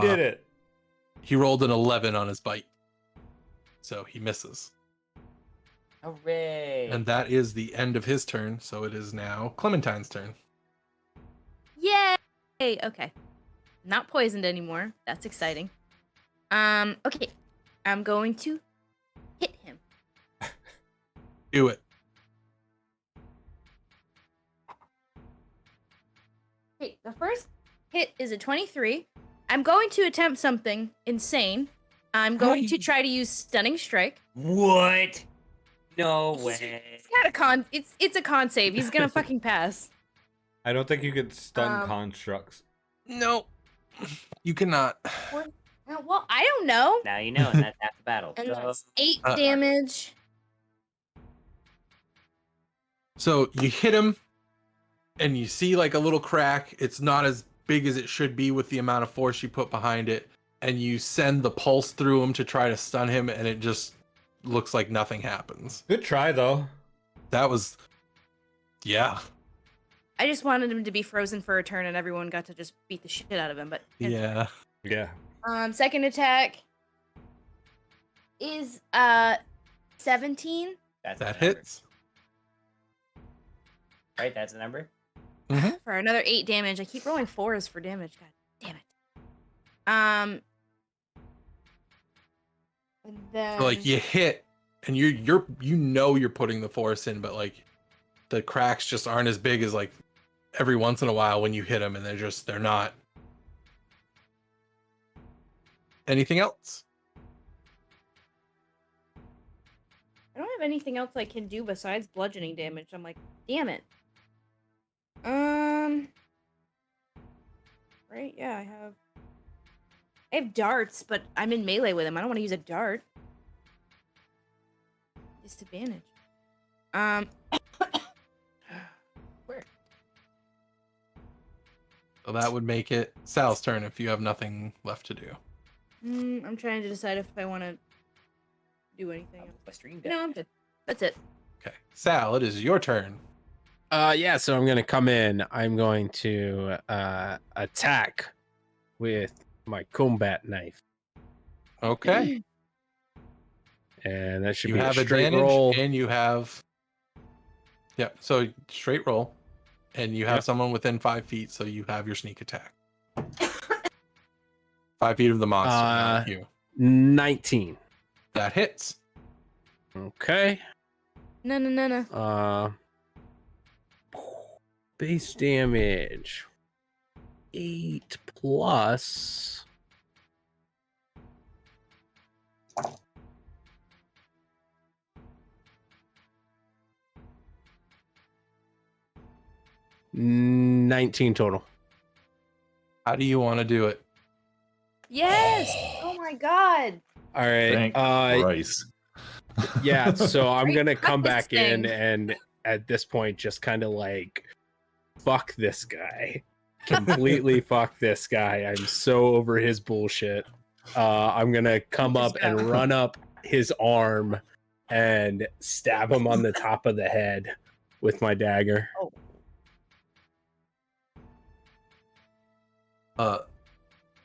did it. He rolled an 11 on his bite, so he misses. Hooray! And that is the end of his turn. So it is now Clementine's turn. Yay! Okay. Not poisoned anymore. That's exciting. Okay. I'm going to hit him. Do it. Okay, the first hit is a 23. I'm going to attempt something insane. I'm going to try to use Stunning Strike. What? No way. It's got a con. It's a con save. He's gonna fucking pass. I don't think you could stun Um, constructs. No, you cannot. Well, I don't know. Now you know, and that's half the battle. And So, that's 8 Uh, damage. So you hit him, and you see like a little crack. It's not as big as it should be with the amount of force you put behind it. And you send the pulse through him to try to stun him, and it just looks like nothing happens. Good try though. That was, yeah, I just wanted him to be frozen for a turn, and everyone got to just beat the shit out of him. But yeah. Yeah. Second attack is 17 that's the That number. hits. Right, that's the number. for another 8 damage. I keep rolling 4s for damage. God damn it. And then So, like you hit, and you're putting the force in, but like the cracks just aren't as big as like every once in a while when you hit them, and they're not. Anything else? I don't have anything else I can do besides bludgeoning damage. I'm like, damn it. Right, yeah, I have darts, but I'm in melee with him. I don't want to use a dart. Disadvantage. Where? So that would make it Sal's turn if you have nothing left to do. I'm trying to decide if I want to do anything. My stream deck. No, I'm good. That's it. Okay, Sal, it is your turn. Yeah, so I'm gonna come in. I'm going to attack with my combat knife. Okay, And that should you be have a straight advantage, roll. and you have. Yep. So straight roll, and you have Yep. someone within 5 feet, so you have your sneak attack. 5 feet of the monster, not you. 19. That hits. Okay. No. Base damage 8 plus $19 total. How do you want to do it? Yes! Oh my god! All right. Thank Christ. Yeah, so I'm Right, gonna fuck come this back in thing. and at this point just kind of like fuck this guy. Completely fuck this guy. I'm so over his bullshit. I'm gonna come Just up and go. run up his arm and stab him on the top of the head with my dagger.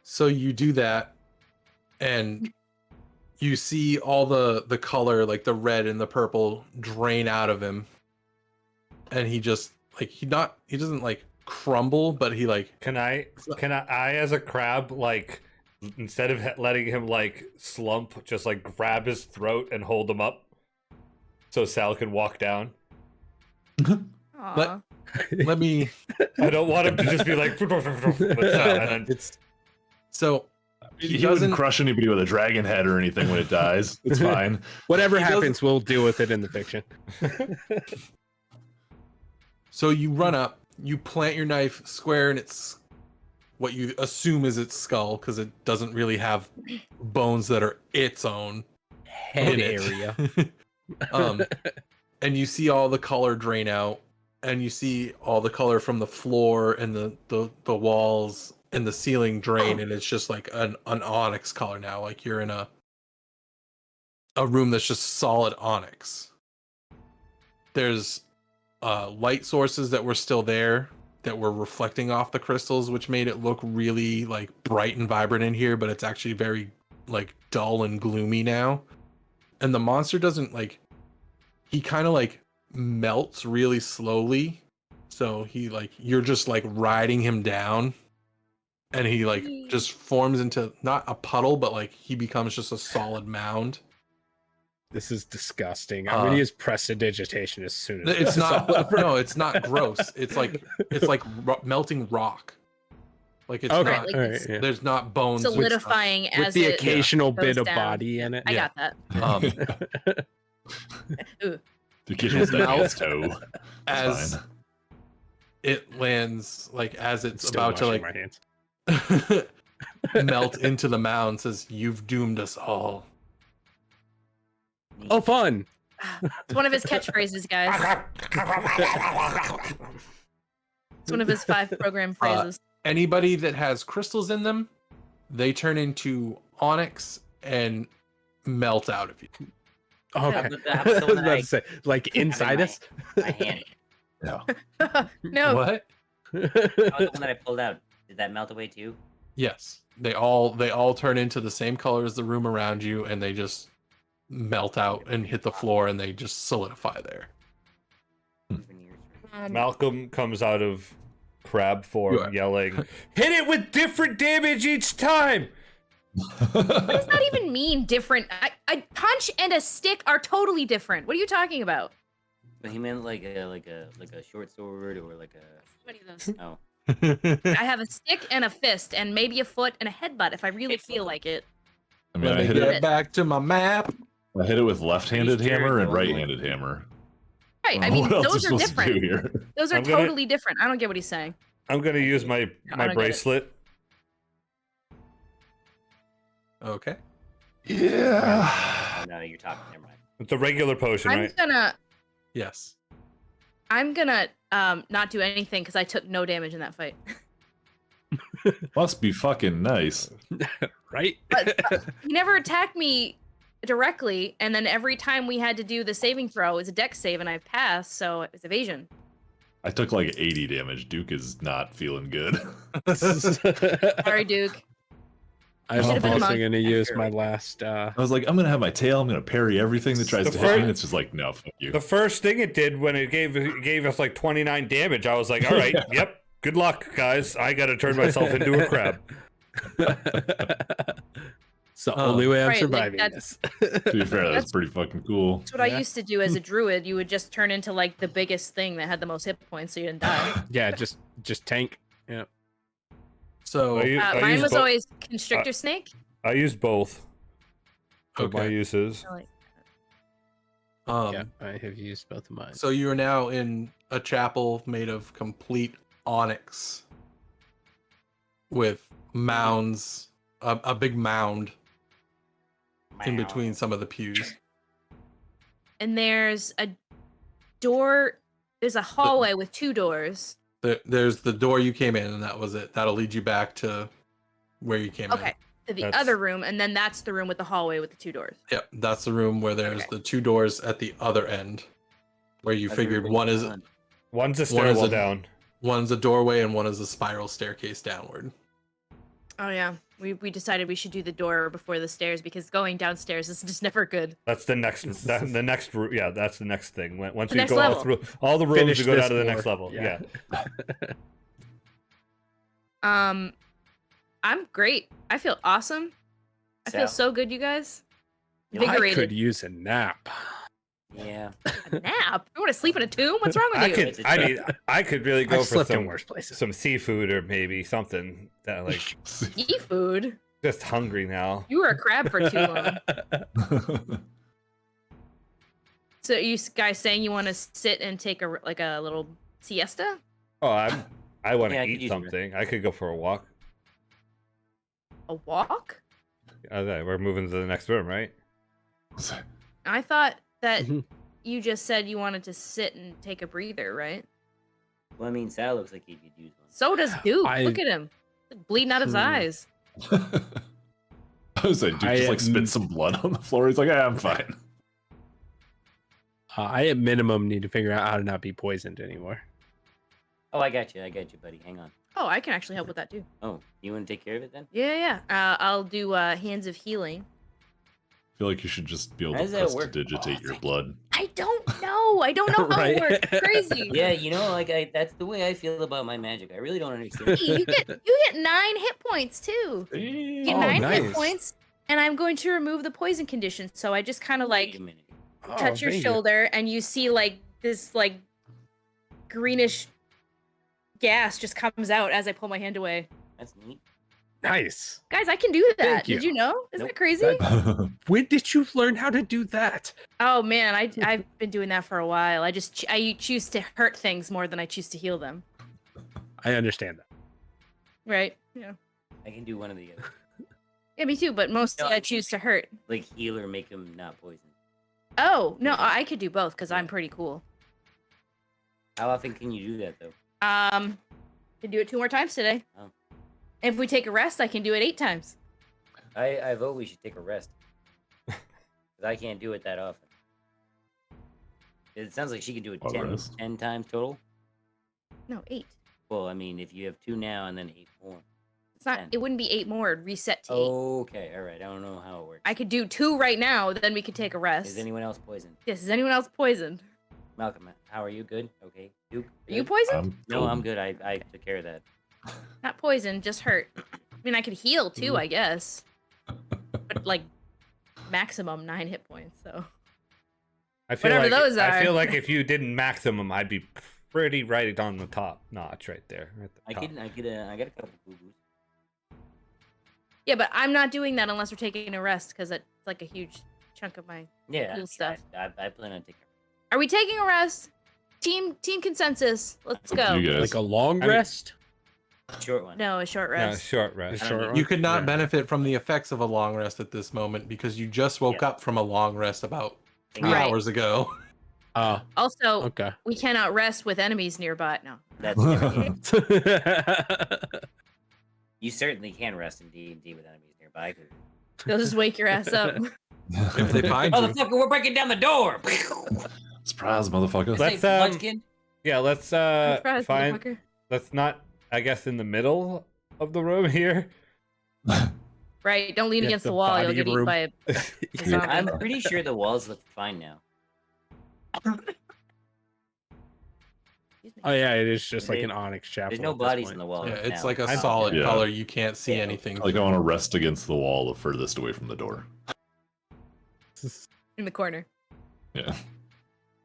So you do that, and you see all the color, like the red and the purple, drain out of him, and he just like he doesn't like crumble, but he like Can I as a crab, like, instead of letting him like slump, just like grab his throat and hold him up so Sal can walk down? Aw. let me. I don't want him to just be like, but Sal, and then It's so He he wouldn't doesn't. crush anybody with a dragon head or anything when it dies. It's fine. Whatever He doesn't- happens, we'll deal with it in the fiction. So you run up, you plant your knife square in its what you assume is its skull, because it doesn't really have bones that are its own Head in it. area. And you see all the color drain out, and you see all the color from the floor and the walls and the ceiling drain, and it's just like an onyx color now, like you're in a room that's just solid onyx. There's light sources that were still there that were reflecting off the crystals, which made it look really like bright and vibrant in here, but it's actually very like dull and gloomy now. And the monster doesn't like, he kind of like melts really slowly, so he like, you're just like riding him down, and he like just forms into not a puddle, but like he becomes just a solid mound. This is disgusting. I'm gonna use prestidigitation as soon as It's this is not all over. no, it's not gross. It's like melting rock. Like it's Okay, not, like all right, it's yeah. there's not bones with- Solidifying With as the it occasional goes bit of down. body in it. I Yeah. got that. The occasional step Mouth on its toe. as Fine. it lands like as it's Still about to washing like my hands. melt into the mound. Says, "You've doomed us all." Oh, fun! It's one of his catchphrases, guys. It's one of his 5 program phrases. Anybody that has crystals in them, they turn into onyx and melt out of you. Okay. How about the one that I Let's say, like have in inside my- us. my hand? Yeah. No. What? How about the one that I pulled out? Did that melt away too? Yes, they all turn into the same color as the room around you, and they just melt out and hit the floor, and they just solidify there. Malcolm comes out of crab form, You are- yelling, "Hit it with different damage each time!" What does that even mean? Different? A punch and a stick are totally different. What are you talking about? But he meant like a short sword or like a. Many of those. Oh, I have a stick and a fist and maybe a foot and a headbutt if I really feel like it. I mean, Let I me hit get it. back to my map. I hit it with left-handed Pretty sure hammer and no one- right-handed hammer. Right. I don't know mean, what else those I'm are supposed to do different. here. Those are I'm gonna- totally different. I don't get what he's saying. I'm gonna use my I don't get it. bracelet. Okay. Yeah. oh no, you're talking. Never mind. It's a regular potion, I'm right? Yes. gonna not do anything because I took no damage in that fight. Must be fucking nice. Right? He never attacked me directly, and then every time we had to do the saving throw, it was a dex save, and I passed, so it's evasion. I took like 80 damage. Duke is not feeling good. Sorry, Duke. I'm Should've been a also monk. going to use my last. I was like, I'm gonna have my tail. I'm gonna parry everything that tries The to hit me. first- And it's just like, no, fuck you. The first thing it did when it gave us like 29 damage, I was like, all right, yep, good luck, guys. I gotta turn myself into a crab. It's the Oh. only way I'm Right, like surviving that's- this. To be fair, that's That's- pretty fucking cool. That's what I Yeah. used to do as a druid. You would just turn into like the biggest thing that had the most hit points, so you didn't die. Yeah, just tank. Yeah. So I Mine used was bo- always constrictor snake. I used both of my okay. uses. I like- Yeah, I have used both of mine. So you are now in a chapel made of complete onyx with mounds, a big mound in between some of the pews. And there's a door. There's a hallway with 2 doors. There's the door you came in, and that was it. That'll lead you back to where you came Okay, to the That's- other room, and then that's the room with the hallway with the 2 doors. in. Yep, that's the room where there's Okay. the 2 doors at the other end, where you figured one is One's a One is stairwell a- down. one's a doorway and one is a spiral staircase downward. Oh yeah, we decided we should do the door before the stairs because going downstairs is just never good. That's the next. The next. Yeah, that's the next thing. Once The we next go all level. through all the rooms, Finish we go this down to the floor. next level. Yeah. Yeah. I'm great. I feel awesome. I feel Sal? so good, you guys. You know, I Invigorated. could use a nap. Yeah. A nap? You want to sleep in a tomb? What's wrong with I you? could. I could really go I've for slept in some worse places. some seafood or maybe something that like Seafood? just hungry now. You were a crab for too long. So you guys saying you want to sit and take a little siesta? Oh, I want to Yeah, I could eat use your- something. I could go for a walk. A walk? Okay, we're moving to the next room, right? I thought that Mhm. you just said you wanted to sit and take a breather, right? Well, I mean, Sal looks like he could use one. So does Duke. I- Look at him. Bleeding out his Hmm. eyes. I was like, dude, just like spit some blood on the floor. He's like, yeah, I'm fine. I at minimum need to figure out how to not be poisoned anymore. Oh, I got you, buddy. Hang on. Oh, I can actually help with that too. Oh, you want to take care of it then? Yeah. I'll do Hands of Healing. I feel like you should just be able How to does that press work? digitate Oh, your thank blood. I don't know. I don't know how it Right? works. Crazy. Yeah, you know, like that's the way I feel about my magic. I really don't understand. Hey, you get 9 hit points too. You get Oh, 9 hit nice. points, and I'm going to remove the poison condition. So I just kind of Wait like a minute. touch your thank you. shoulder, and you see like this like greenish gas just comes out as I pull my hand away. That's neat. Nice. Guys, I can do that. Thank Did you. you know? Isn't Nope. that crazy? When did you learn how to do that? Oh man, I've been doing that for a while. I choose to hurt things more than I choose to heal them. I understand that. Right. Yeah. I can do one of the other. Yeah, me too. But mostly No, I choose to hurt. Like heal or make him not poison. Oh no, Yeah. I could do both because I'm Yeah. pretty cool. How often can you do that though? Can do it 2 more times today. Oh. If we take a rest, I can do it 8 times. I vote we should take a rest. Because I can't do it that often. It sounds like she can do it What 10, rest? 10 times total. No, 8. Well, I mean, if you have 2 now and then 8 more. It's not. 10. It wouldn't be 8 more. It'd reset to 8. Okay, all right. I don't know how it works. I could do 2 right now. Then we could take a rest. Is anyone else poisoned? Yes. Is anyone else poisoned? Malcolm, how are you? Good? Okay. Duke? Are you good? poisoned? No, I'm good. I took care of that. Not poisoned, just hurt. I mean, I could heal too, I guess. But like, maximum 9 hit points. So. I feel Whatever like those I feel are. like if you didn't maximum, I'd be pretty right on the top notch right there. At the I top. got a couple boo-boos. Yeah, but I'm not doing that unless we're taking a rest because it's like a huge chunk of my. Yeah, Cool stuff. I plan on taking. Are we taking a rest? Team consensus. Let's go. You guys. Like a long I mean- rest? Short one. No, a short Yeah, rest. short rest. A I don't short need- one? You could not Yeah. benefit from the effects of a long rest at this moment because you just woke Yeah. up from a long rest about 2 Right. hours ago. Oh, Also, okay. we cannot rest with enemies nearby. No. That's different. That's You certainly can rest in D&D with enemies nearby. They'll just wake your ass up. If they find you. Motherfucker, we're breaking down the door. Surprise, motherfucker. Let's, Say, um, Munchkin. Yeah, let's I'm surprised, find. motherfucker. Let's not. I guess in the middle of the room here. Right, don't lean Yeah, against the the wall. You'll body get eaten room. by a zombie. I'm pretty sure the walls look fine now. Excuse me. Oh yeah, it is just like There- an onyx chapel. There's no at this bodies point. in the wall. Yeah, right it's now. like a I'm- solid Yeah. color. You can't see Yeah. anything. Like I want to rest against the wall the furthest away from the door. In the corner. Yeah.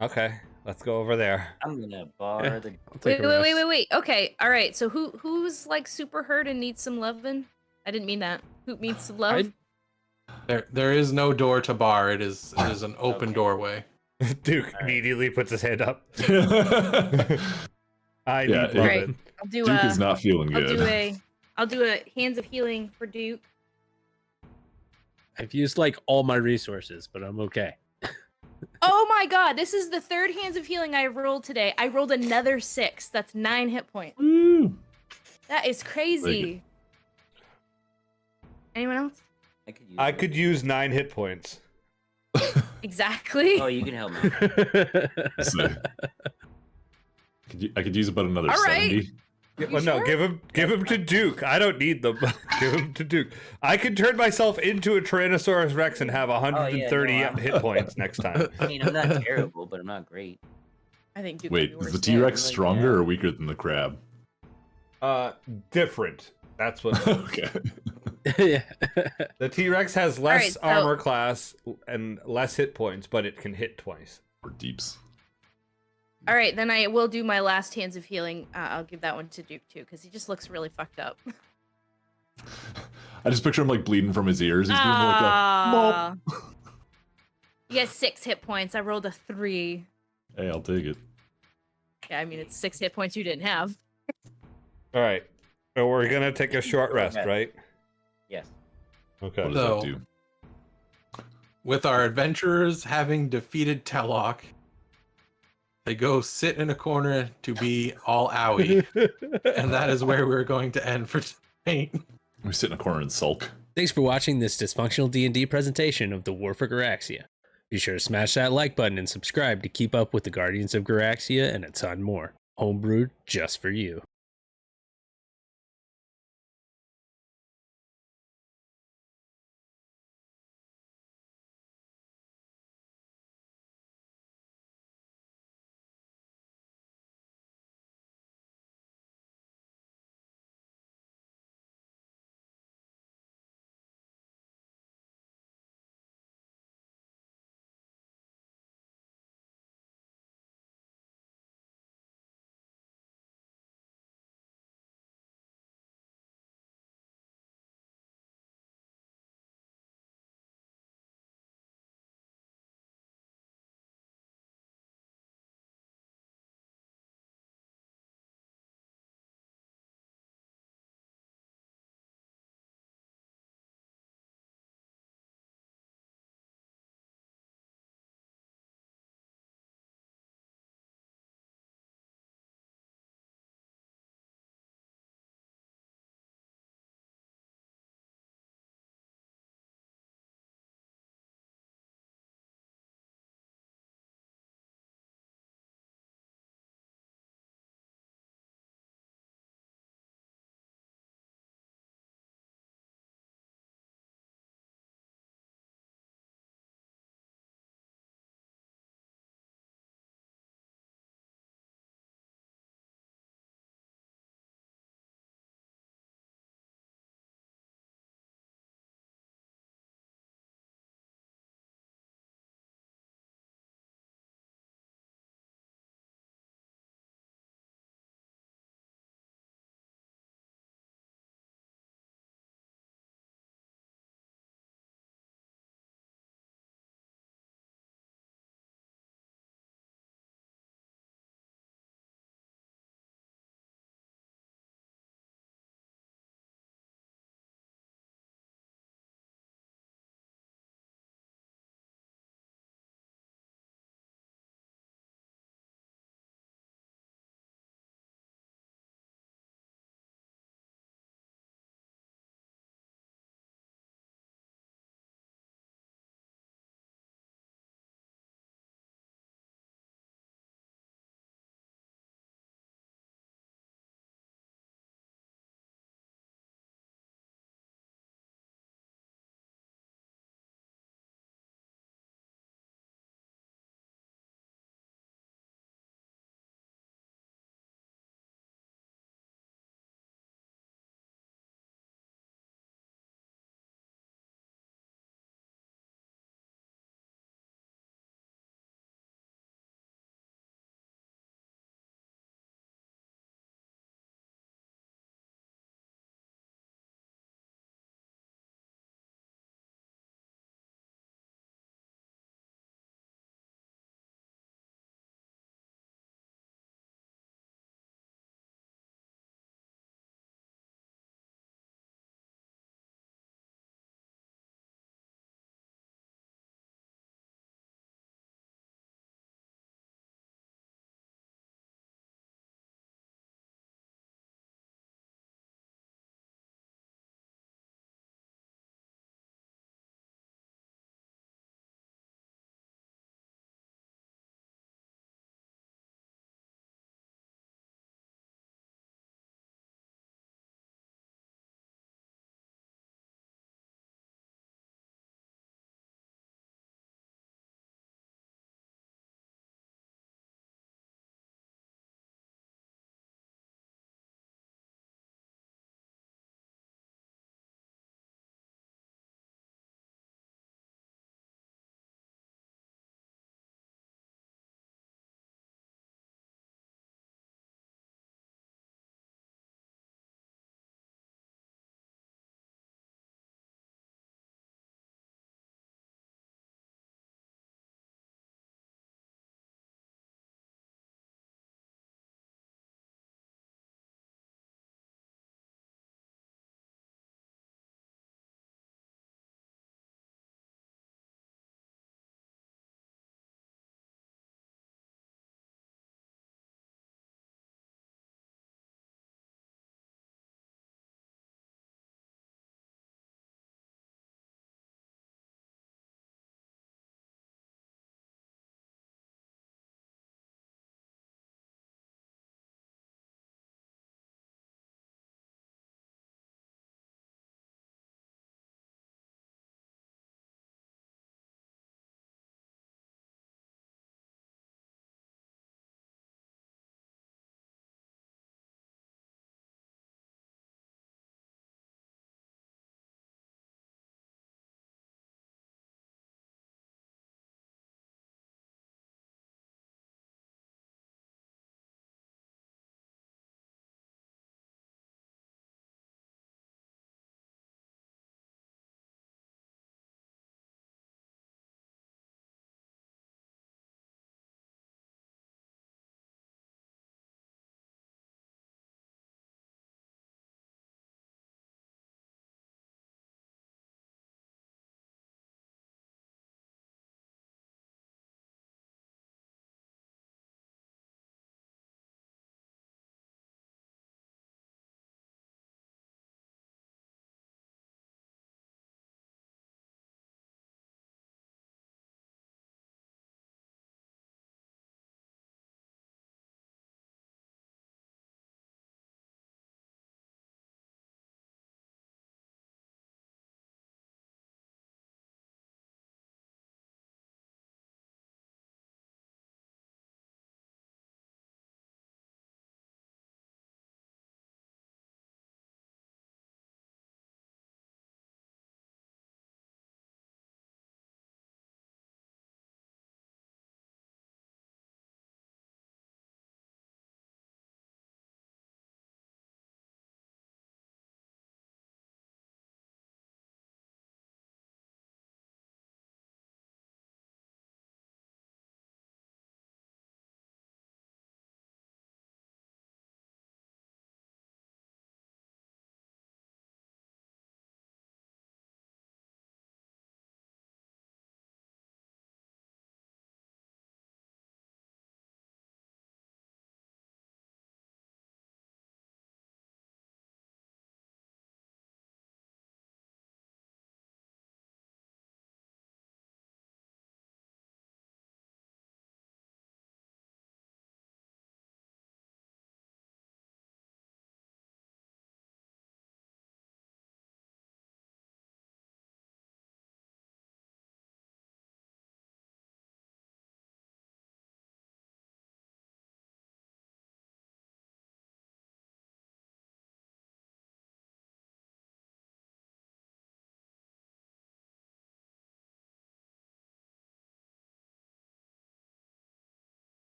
Okay, let's go over there. I'm gonna bar Yeah. the. I'll take Wait, a wait. rest. Okay, all right. So who's like super hurt and needs some loving? I didn't mean that. Who needs some love? There is no door to bar. It is an open Okay. doorway. Duke right. immediately puts his hand up. I Yeah, need Right. loving. I'll do Duke is not feeling good. I'll do a hands of healing for Duke. I've used like all my resources, but I'm okay. Oh my god, this is the 3rd hands of healing I rolled today. I rolled another 6. That's 9 hit points. Woo! That is crazy. Anyone else? I could use 9 hit points. Exactly. Oh, you can help me. So, I could use about another All right. 70. Yeah, You well, no, sure? give him to Duke. I don't need them. Give him to Duke. I can turn myself into a Tyrannosaurus Rex and have 130 no, I'm- hit points next time. I mean, I'm not terrible, but I'm not great. I think Duke Wait, would be is worse. the T-Rex like, stronger yeah. or weaker than the crab? Different. That's what Okay. Yeah. the T-Rex has less so- armor class and less hit points, but it can hit twice. Or deeps. All right, then I will do my last hands of healing. I'll give that one to Duke too, because he just looks really fucked up. I just picture him like bleeding from his ears. He's doing like a Ah. You get 6 hit points. I rolled a 3. Hey, I'll take it. Yeah, I mean it's 6 hit points you didn't have. All right. So we're gonna take a short rest, right? Yes. Okay. What does So- that do? With our adventurers having defeated Tellock, they go sit in a corner to be all owie, and that is where we're going to end for tonight. We sit in a corner and sulk. Thanks for watching this dysfunctional D&D presentation of the War for Garaxia. Be sure to smash that like button and subscribe to keep up with the Guardians of Garaxia and a ton more. Homebrewed just for you.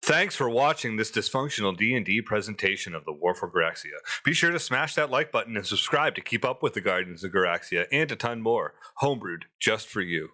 Thanks for watching this dysfunctional D&D presentation of the War for Garaxia. Be sure to smash that like button and subscribe to keep up with the Guardians of Garaxia and a ton more. Homebrewed just for you.